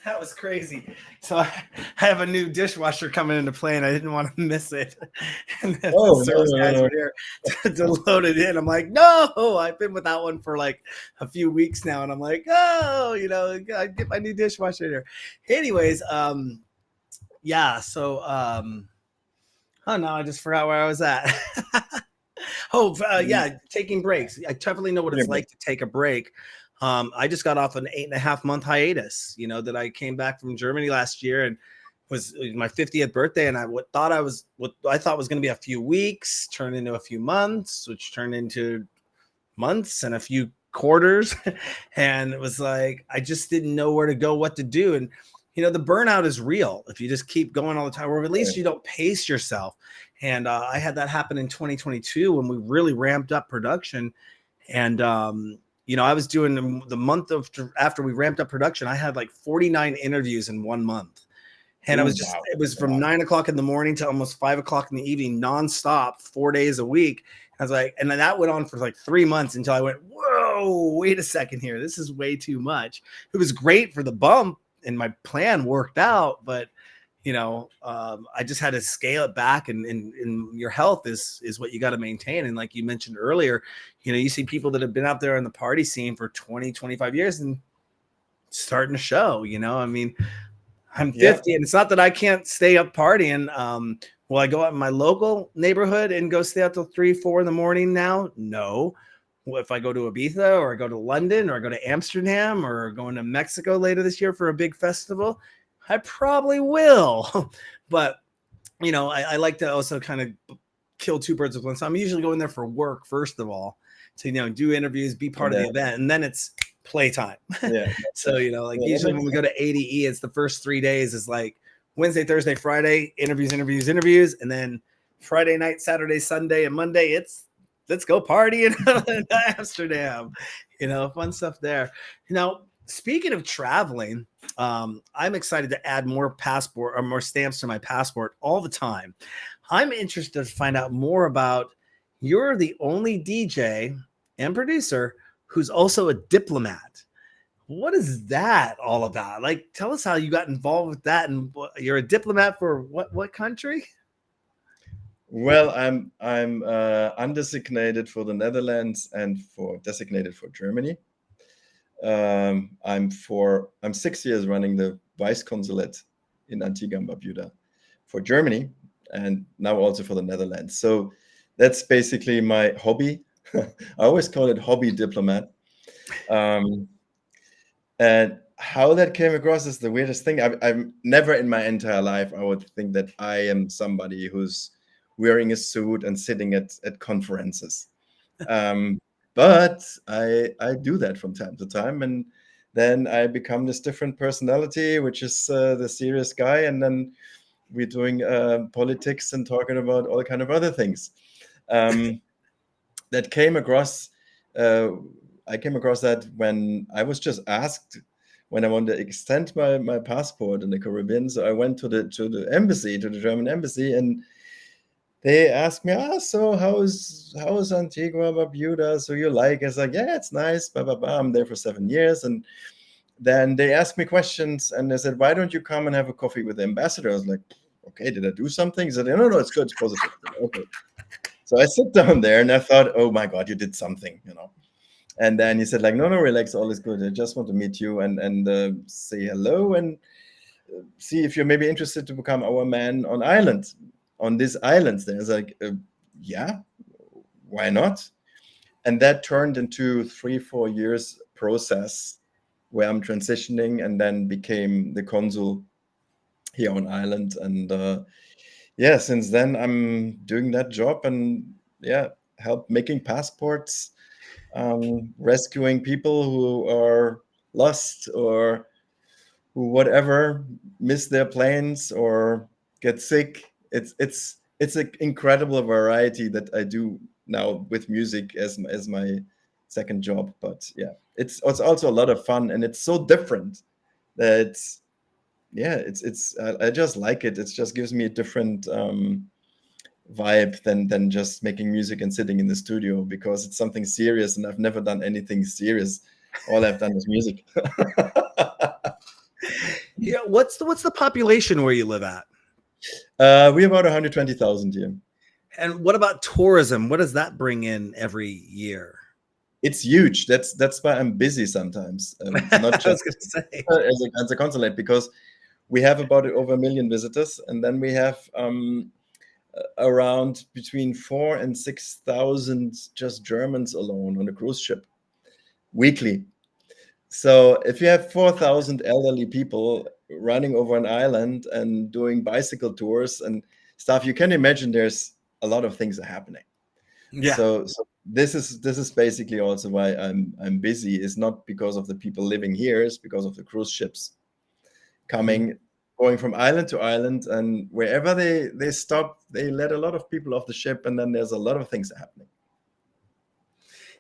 That was crazy. So I have a new dishwasher coming into play, and I didn't want to miss it. And then the service guys were here to load it in. I'm like, no, I've been without one for like a few weeks now, and I'm like, oh, I get my new dishwasher here. Anyways, yeah. So, oh no, I just forgot where I was at. Yeah, taking breaks. I definitely know what it's like to take a break. I just got off an 8.5-month hiatus, that I came back from Germany last year, and was my 50th birthday. And what I thought was going to be a few weeks turned into a few months, which turned into months and a few quarters. And it was like, I just didn't know where to go, what to do. And, the burnout is real if you just keep going all the time, or at least you don't pace yourself. And I had that happen in 2022 when we really ramped up production. And, I was doing the month after we ramped up production, I had like 49 interviews in 1 month. And it was from 9 o'clock in the morning to almost 5 o'clock in the evening, nonstop, 4 days a week. I was like, and then that went on for like 3 months until I went, whoa, wait a second here. This is way too much. It was great for the bump and my plan worked out, but I just had to scale it back, and your health is what you got to maintain. And like you mentioned earlier, you see people that have been out there in the party scene for 20, 25 years and starting to show, I mean, I'm 50 and it's not that I can't stay up partying. Will I go out in my local neighborhood and go stay out till 3, 4 in the morning now? No. If I go to Ibiza, or I go to London, or I go to Amsterdam, or going to Mexico later this year for a big festival, I probably will. But, I like to also kind of kill two birds with one. So I'm usually going there for work, first of all, to, do interviews, be part of the event. And then it's playtime. Yeah. So, usually when we go to ADE, it's the first 3 days is like Wednesday, Thursday, Friday, interviews. And then Friday night, Saturday, Sunday, and Monday, let's go party in Amsterdam, fun stuff there. Speaking of traveling, I'm excited to add more stamps to my passport all the time. I'm interested to find out more about, you're the only DJ and producer who's also a diplomat. What is that all about? Like, tell us how you got involved with that. And you're a diplomat for what country? Well, I'm undesignated for the Netherlands and for designated for Germany. I'm 6 years running the vice consulate in Antigua and Barbuda for Germany, and now also for the Netherlands. So that's basically my hobby. I always call it hobby diplomat. Um, and how that came across is the weirdest thing. I'm never in my entire life I would think that I am somebody who's wearing a suit and sitting at conferences. Um, but I do that from time to time, and then I become this different personality, which is the serious guy, and then we're doing politics and talking about all kind of other things. Um, that came across. Uh, I came across that when I was just asked when I wanted to extend my passport in the Caribbean. So I went to the embassy, to the German embassy, and they asked me, so how's Antigua, Barbuda? So you like? I was like, yeah, it's nice. Blah blah blah. I'm there for 7 years, and then they asked me questions, and they said, why don't you come and have a coffee with the ambassador? I was like, okay, did I do something? He said, no, it's good, it's positive. Okay. So I sit down there, and I thought, oh my God, you did something, And then he said, like, no, relax, all is good. I just want to meet you and say hello and see if you're maybe interested to become our man on these islands. There's like, yeah, why not? And that turned into 3-4 years process where I'm transitioning and then became the consul here on island. And yeah, since then I'm doing that job and yeah, help making passports, rescuing people who are lost or who whatever miss their planes or get sick. It's an incredible variety that I do now with music as my second job. But yeah, it's also a lot of fun and it's so different that yeah, I just like it. It just gives me a different vibe than just making music and sitting in the studio because it's something serious and I've never done anything serious. All I've done is music. Yeah, what's the population where you live at? We're about 120,000 here. And what about tourism? What does that bring in every year? It's huge. That's why I'm busy sometimes. Not I just was going to say. as a consulate because we have about over 1 million visitors, and then we have around between 4 and 6,000 just Germans alone on a cruise ship weekly. So if you have 4,000 elderly people running over an island and doing bicycle tours and stuff, you can imagine there's a lot of things are happening. Yeah. So this is basically also why I'm busy. It's not because of the people living here, it's because of the cruise ships coming, going from island to island, and wherever they stop, they let a lot of people off the ship, and then there's a lot of things happening.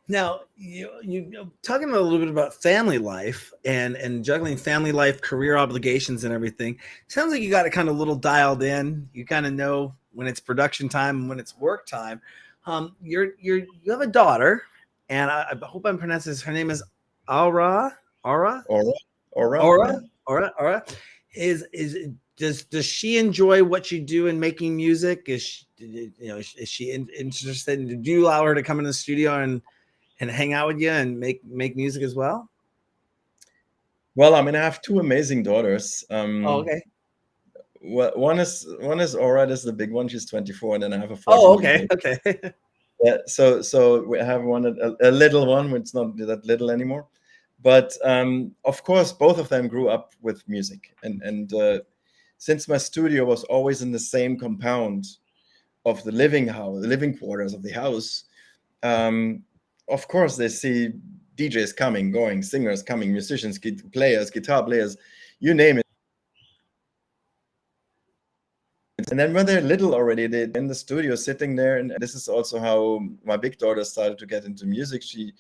Now, you talking a little bit about family life and juggling family life, career obligations, and everything. Sounds like you got it kind of little dialed in. You kind of know when it's production time and when it's work time. You have a daughter, and I hope I'm pronouncing this. Her name is Aura. Aura. Yeah. Aura. Is does she enjoy what you do in making music? Is she, is she interested? Do you allow her to come in the studio and hang out with you and make music as well? Well, I mean, I have two amazing daughters. Oh, okay. One is Aura, is the big one. She's 24, and then I have a Oh, 14-year okay. old. Okay. Yeah, so we have a little one, it's not that little anymore. But of course, both of them grew up with music, and since my studio was always in the same compound of the living quarters of the house, of course they see DJs coming, going, singers coming, musicians, guitar players, you name it. And then when they're little already, they're in the studio sitting there. And this is also how my big daughter started to get into music. She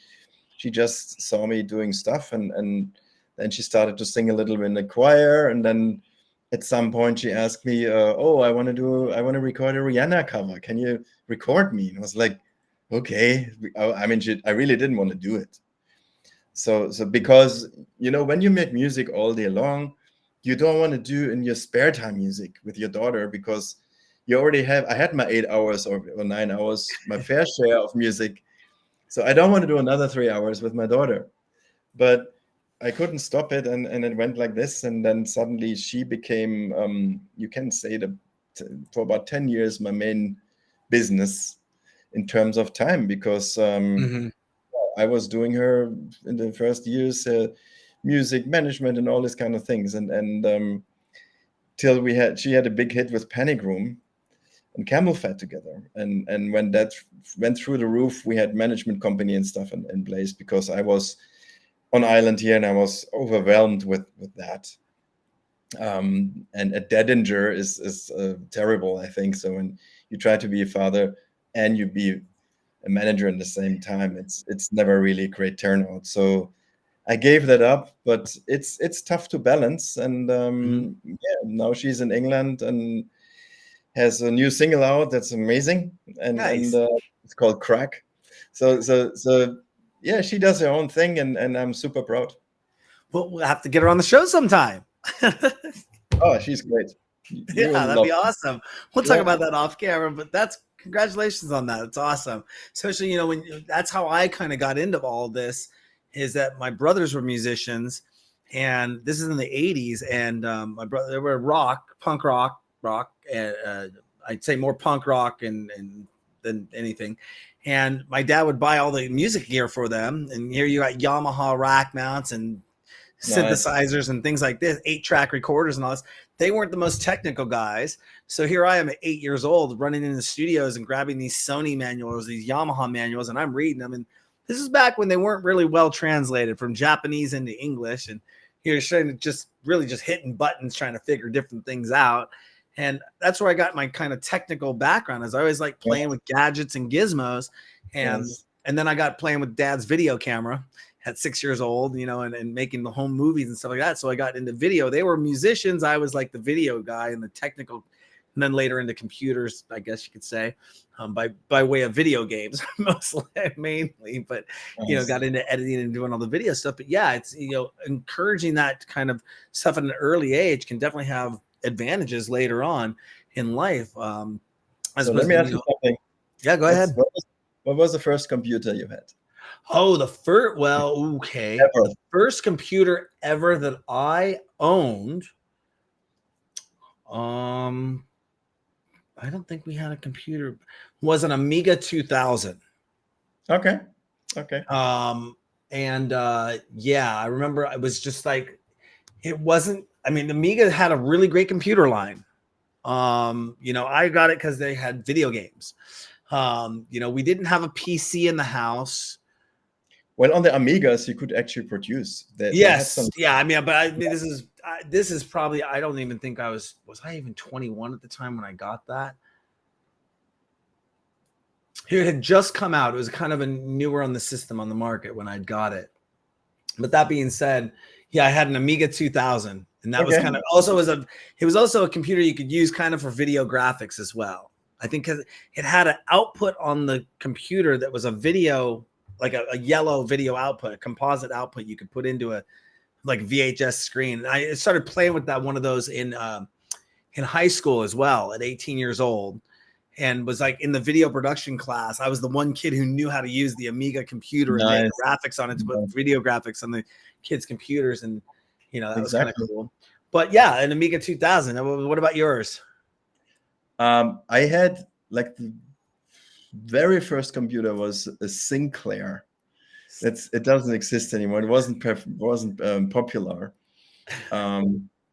just saw me doing stuff and then she started to sing a little bit in the choir. And then at some point she asked me, oh, I want to record a Rihanna cover. Can you record me? And I was like, okay. I mean, I really didn't want to do it. So because when you make music all day long, you don't want to do in your spare time music with your daughter, because you already have. I had my 8 hours or 9 hours, my fair share of music. So I don't want to do another 3 hours with my daughter. But I couldn't stop it, and it went like this. And then suddenly she became, you can say, for about 10 years, my main business in terms of time, because Mhm. I was doing her in the first years music management and all these kind of things, and till she had a big hit with Panic Room and Camel Fat together, and when that went through the roof, we had management company and stuff in place, because I was on island here and I was overwhelmed with that. And a deadinger is terrible, I think. So when you try to be a father and you be a manager at the same time, it's never really a great turnout. So I gave that up, but it's tough to balance. And Mhm. yeah, now she's in England and has a new single out that's amazing, and Nice. it's called Crack. So yeah, she does her own thing, and I'm super proud. Well, we'll have to get her on the show sometime. Oh, she's great. You Yeah, will that'd love be her. awesome. We'll talk Yeah, about that off camera, but that's congratulations on that. It's awesome. Especially, that's how I kind of got into all this, is that my brothers were musicians, and this is in the 80s. And my brother, they were punk rock, and I'd say more punk rock and than anything. And my dad would buy all the music gear for them. And here you got Yamaha rack mounts and nice. synthesizers and things like this, 8-track recorders and all this. They weren't the most technical guys. So here I am at 8 years old running into the studios and grabbing these Sony manuals, these Yamaha manuals, and I'm reading them. And this is back when they weren't really well translated from Japanese into English. And you're just really just hitting buttons, trying to figure different things out. And that's where I got my kind of technical background, as I always like playing with gadgets and gizmos. And Yes. and then I got playing with dad's video camera at 6 years old, and making the home movies and stuff like that. So I got into video. They were musicians. I was like the video guy and the technical, and then later into computers, I guess you could say, by way of video games, mostly, mainly. But Nice. got into editing and doing all the video stuff. But yeah, it's encouraging that kind of stuff at an early age can definitely have advantages later on in life. As So let opposed me to ask you something. yeah, go What's ahead. what was the first computer you had Oh, okay. ever? The first computer ever that I owned, um, I don't think we had a computer, was an Amiga 2000. Okay. Okay. And yeah, I remember it was just like, it wasn't, I mean, Amiga had a really great computer line. I got it because they had video games. We didn't have a PC in the house. Well, on the Amigas, you could actually produce. They had Yes, some. yeah. I mean, but I mean, this is probably. I don't even think was I even 21 at the time when I got that. It had just come out. It was kind of a newer on the system on the market when I'd got it. But that being said, yeah, I had an Amiga 2000, and that was Okay. kind of also was a. It was also a computer you could use kind of for video graphics as well. I think because it had an output on the computer that was a video, like a yellow video output, a composite output you could put into a like VHS screen. And I started playing with that one of those in high school as well at 18 years old, and was like in the video production class. I was the one kid who knew how to use the Amiga computer and make Nice. graphics on it to put Nice. video graphics on the kids' computers, and that was kind of Exactly. cool. But yeah, an Amiga 2000. What about yours? I had like the very first computer was a Sinclair. It doesn't exist anymore. It wasn't popular.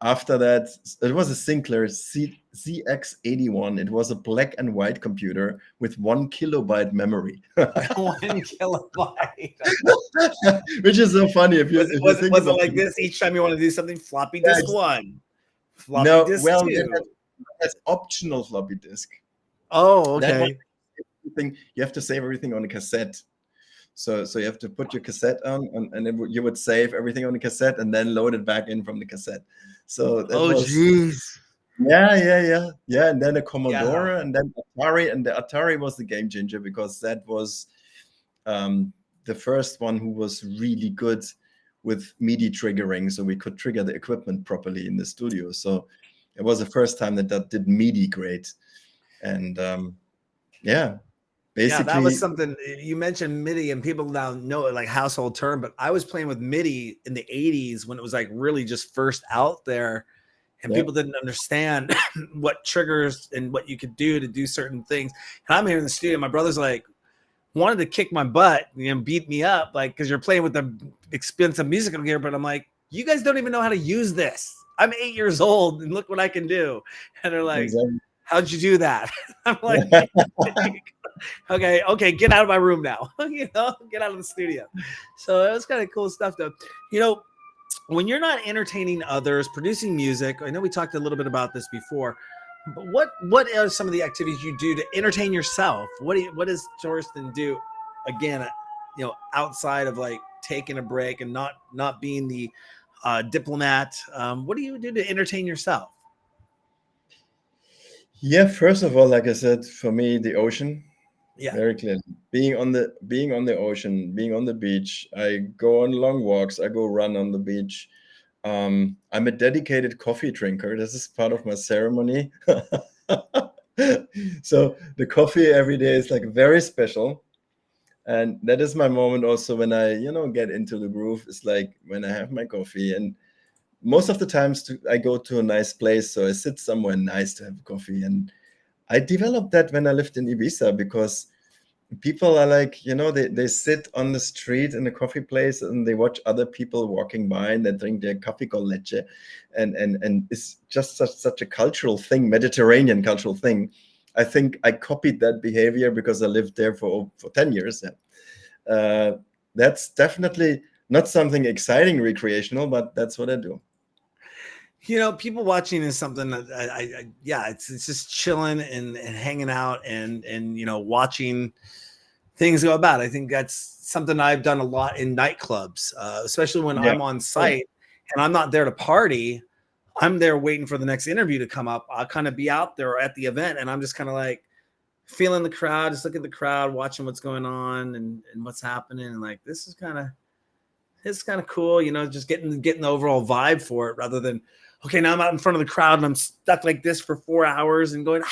After that, it was a Sinclair ZX81. It was a black and white computer with 1 kilobyte memory, 1 kilobyte. which is so funny if you think Was it about like it. this each time you want to do something? Floppy Yeah, disk one, floppy no, disk well, two. it has optional floppy disk. Oh, That one okay. thing you have to save everything on a cassette. So you have to put your cassette on, and then you would save everything on the cassette and then load it back in from the cassette. So that Oh, was geez. yeah. And then a Yeah. Commodore, and then Atari, and the Atari was the game changer, because that was the first one who was really good with MIDI triggering, so we could trigger the equipment properly in the studio. So it was the first time that did MIDI great. And yeah, Yeah, that was basically, something you mentioned MIDI, and people now know it like household term, but I was playing with MIDI in the 80s when it was like really just first out there, and yeah, people didn't understand what triggers and what you could do to do certain things. And I'm here in the studio, my brother's like wanted to kick my butt and beat me up, like, because you're playing with the expensive musical gear, but I'm like, you guys don't even know how to use this. I'm 8 years old and look what I can do. And they're like, exactly. how'd you do that? I'm like, okay, get out of my room now. Get out of the studio. So it was kind of cool stuff, though. When you're not entertaining others, producing music, I know we talked a little bit about this before, but what are some of the activities you do to entertain yourself? What does Torsten do again, outside of like taking a break and not being the diplomat? What do you do to entertain yourself? Yeah, first of all, like I said, for me, the ocean, Yeah. very clearly. Being on the ocean, being on the beach. I go on long walks. I go run on the beach. I'm a dedicated coffee drinker. This is part of my ceremony. So the coffee every day is like very special. And that is my moment also when I, get into the groove. It's like when I have my coffee, and most of the times I go to a nice place. So I sit somewhere nice to have coffee. And I developed that when I lived in Ibiza, because people are like, they sit on the street in a coffee place and they watch other people walking by and they drink their coffee con leche. And it's just such a cultural thing, Mediterranean cultural thing. I think I copied that behavior because I lived there for 10 years. That's definitely not something exciting recreational, but that's what I do. People watching is something that yeah, it's just chilling and hanging out and watching things go about. I think that's something I've done a lot in nightclubs, especially when Yeah. I'm on site and I'm not there to party. I'm there waiting for the next interview to come up. I'll kind of be out there at the event and I'm just kind of like feeling the crowd, just looking at the crowd, watching what's going on and what's happening. And like, this is kind of cool, just getting the overall vibe for it rather than, okay, now I'm out in front of the crowd and I'm stuck like this for 4 hours and going,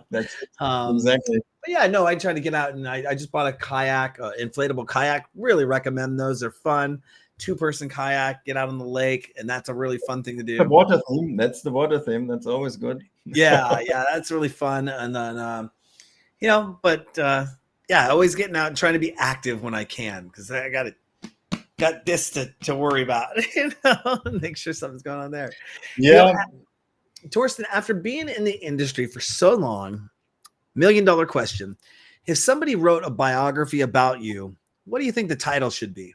That's Um, exactly. but yeah, no, I try to get out and I just bought a kayak, inflatable kayak. Really recommend those. They're fun. 2-person kayak, get out on the lake, and that's a really fun thing to The do. water theme. That's the water theme. That's always good. Yeah, that's really fun. And then, yeah, always getting out and trying to be active when I can because I got this to worry about, make sure something's going on there. Yeah. Torsten, after being in the industry for so long, $1 million question. If somebody wrote a biography about you, what do you think the title should be?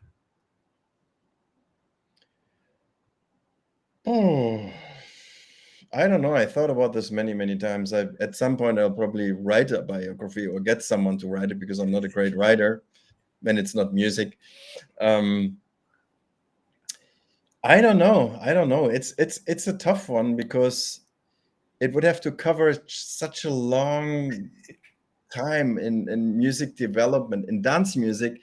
Oh, I don't know. I thought about this many, many times. At some point, I'll probably write a biography or get someone to write it because I'm not a great writer when it's not music. I don't know. It's a tough one because it would have to cover such a long time in music development, in dance music.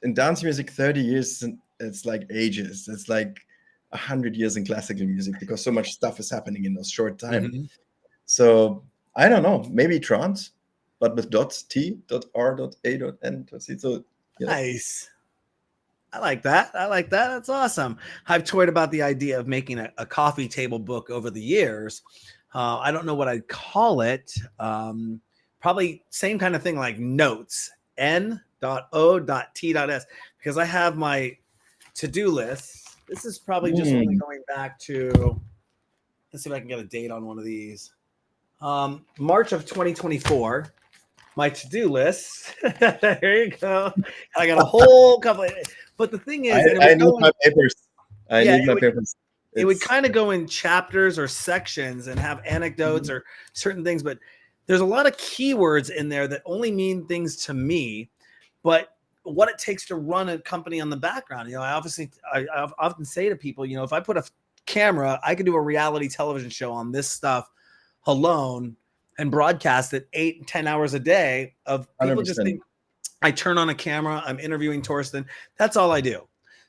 In dance music, 30 years, it's like ages. It's like 100 years in classical music because so much stuff is happening in a short time. Mm-hmm. So I don't know, maybe trance, but with .t.r.a.n. So Nice. I like that. That's awesome. I've toyed about the idea of making a coffee table book over the years. I don't know what I'd call it. Probably same kind of thing like notes, n.o.t.s, because I have my to-do list. This is probably just only going back to, let's see if I can get a date on one of these. March of 2024. My to-do list. There you go. I got a whole couple of, but the thing is, I need my papers. It would kind of go in chapters or sections and have anecdotes or certain things, but there's a lot of keywords in there that only mean things to me, but what it takes to run a company on the background. I often say to people, if I put a camera, I could do a reality television show on this stuff alone and broadcast it 8-10 hours a day of people 100%. just think I turn on a camera, I'm interviewing Torsten. That's all I do.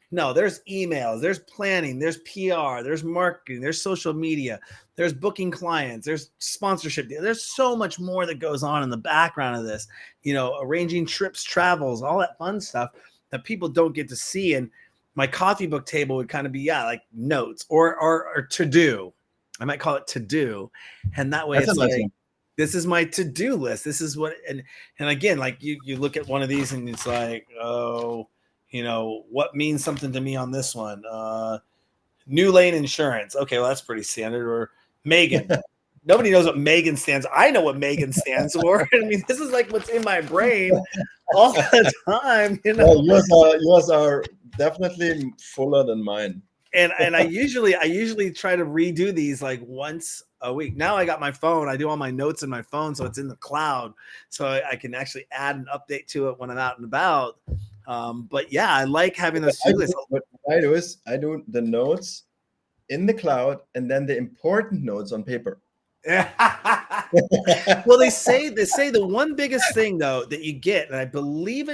No, there's emails, there's planning, there's PR, there's marketing, there's social media, there's booking clients, there's sponsorship. There's so much more that goes on in the background of this, arranging trips, travels, all that fun stuff that people don't get to see. And my coffee book table would kind of be, like notes or to do. I might call it to do. And that way That's a it's nice like, one. this is my to-do list. This is what, and again, like you look at one of these and it's like, oh, what means something to me on this one? New Lane Insurance. Okay, well, that's pretty standard. Or Megan. Nobody knows what Megan stands. I know what Megan stands for. I mean, this is like what's in my brain all the time. Well, yours are definitely fuller than mine. And I usually try to redo these like once a week. Now I got my phone. I do all my notes in my phone, so it's in the cloud, so I can actually add an update to it when I'm out and about. But yeah, I like having those to-do lists. What I do is I do the notes in the cloud and then the important notes on paper. Well, they say the one biggest thing though that you get, and I believe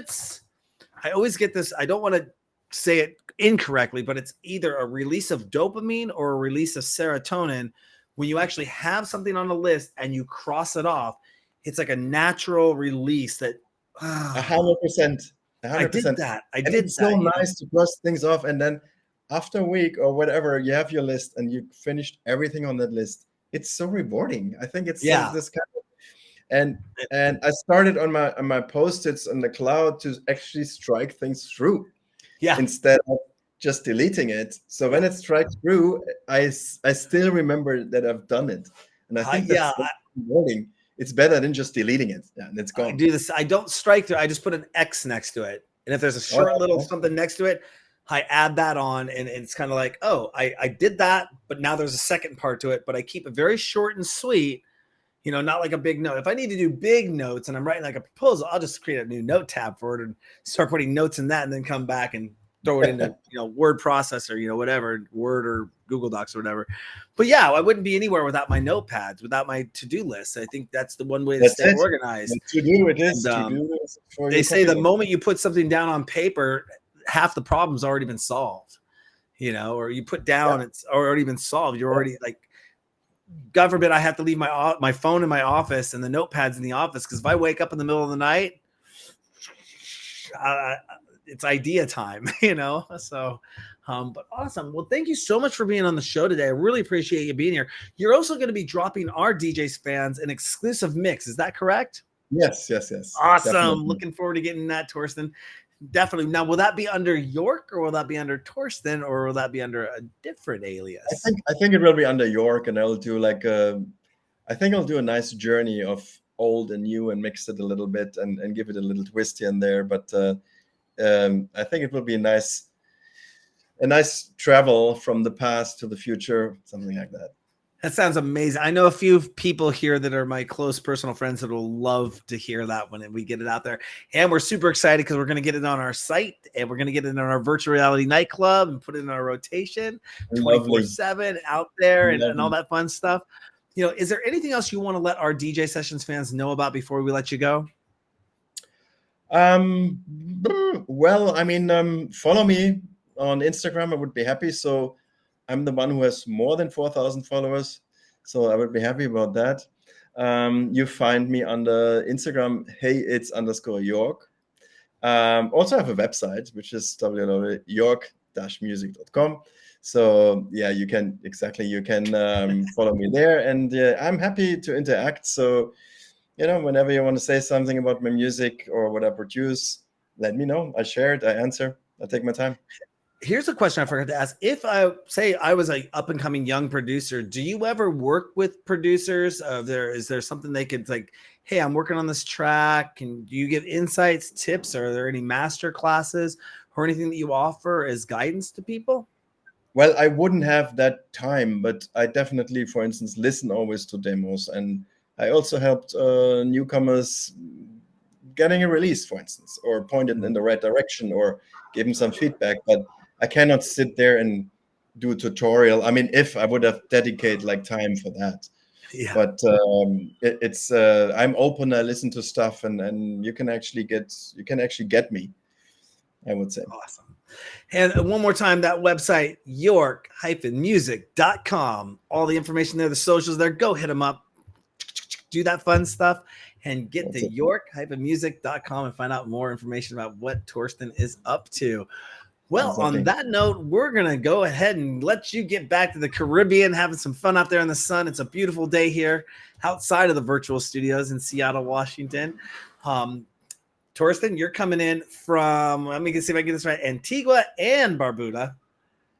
I always get this. I don't want to say it incorrectly, but it's either a release of dopamine or a release of serotonin. When you actually have something on a list and you cross it off, it's like a natural release that 100%. I did that. It's so nice to cross things off, and then after a week or whatever, you have your list and you finished everything on that list. It's so rewarding. I think it's this kind of, and I started on my post-its on the cloud to actually strike things through, instead of just deleting it. So when it strikes through, I still remember that I've done it, and I think that's rewarding. It's better than just deleting it, and it's gone. I do this. I don't strike through. I just put an X next to it, and if there's a short little something next to it, I add that on, and it's kind of like, oh, I did that, but now there's a second part to it. But I keep it very short and sweet, not like a big note. If I need to do big notes and I'm writing like a proposal, I'll just create a new note tab for it and start putting notes in that, and then come back and throw it into word processor, whatever, Word or Google Docs or whatever. But yeah, I wouldn't be anywhere without my notepads, without my to-do list. I think that's the one way to stay organized. To-do it is. They say the moment you put something down on paper, half the problem's already been solved. Or you put down, it's already been solved. You're already like, God forbid I have to leave my phone in my office and the notepads in the office, because if I wake up in the middle of the night, it's idea time, So, but awesome. Well, thank you so much for being on the show today. I really appreciate you being here. You're also going to be dropping our DJs fans an exclusive mix. Is that correct? Yes. Awesome. Definitely. Looking forward to getting that, Torsten. Definitely. Now, will that be under York, or will that be under Torsten, or will that be under a different alias? I think it will be under York, and I'll do I think I'll do a nice journey of old and new and mix it a little bit and give it a little twist here and there. But I think it will be a nice travel from the past to the future, something like that. That sounds amazing. I know a few people here that are my close personal friends that will love to hear that when we get it out there. And we're super excited because we're going to get it on our site, and we're going to get it in our virtual reality nightclub and put it in our rotation 24/7 out there and all that fun stuff. Is there anything else you want to let our DJ Sessions fans know about before we let you go? Well, I mean, follow me on Instagram. I would be happy. So I'm the one who has more than 4,000 followers. So I would be happy about that. You find me under Instagram, @it's_York. Also have a website, which is www.york-music.com. So yeah, you can follow me there, and I'm happy to interact. So, whenever you want to say something about my music or what I produce, let me know. I share it, I answer, I take my time. Here's a question I forgot to ask. If I was an up and coming young producer, do you ever work with producers? Is there something they could like, hey, I'm working on this track, and do you give insights, tips? Are there any master classes or anything that you offer as guidance to people? Well, I wouldn't have that time, but I definitely, for instance, listen always to demos, and I also helped newcomers getting a release, for instance, or pointed in the right direction, or give them some feedback. But I cannot sit there and do a tutorial. I mean, if I would have dedicated time for that. Yeah. But it's I'm open. I listen to stuff, and you can actually get me, I would say. Awesome. And one more time, that website, york-music.com. All the information there, the socials there, go hit them up. Do that fun stuff and get That's to it. york-music.com and find out more information about what Torsten is up to. Well, Exactly. on that note, we're going to go ahead and let you get back to the Caribbean, having some fun out there in the sun. It's a beautiful day here outside of the virtual studios in Seattle, Washington. Torsten, you're coming in from, let me see if I get this right, Antigua and Barbuda.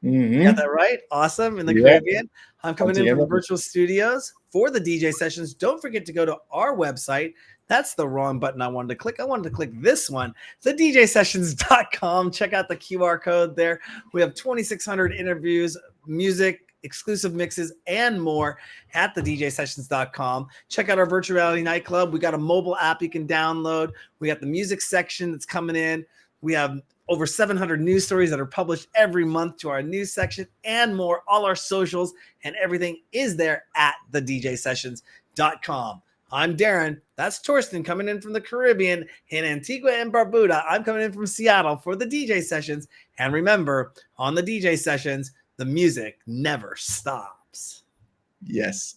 Got that right? Awesome. In the Caribbean. I'm coming in from the virtual studios for the DJ sessions. Don't forget to go to our website. That's the wrong button I wanted to click. I wanted to click this one, thedjsessions.com. Check out the QR code there. We have 2,600 interviews, music, exclusive mixes, and more at thedjsessions.com. Check out our virtual reality nightclub. We got a mobile app you can download. We got the music section that's coming in. We have over 700 news stories that are published every month to our news section and more. All our socials and everything is there at thedjsessions.com. I'm Darren. That's Torsten coming in from the Caribbean in Antigua and Barbuda. I'm coming in from Seattle for the DJ sessions. And remember, on the DJ sessions, the music never stops. Yes.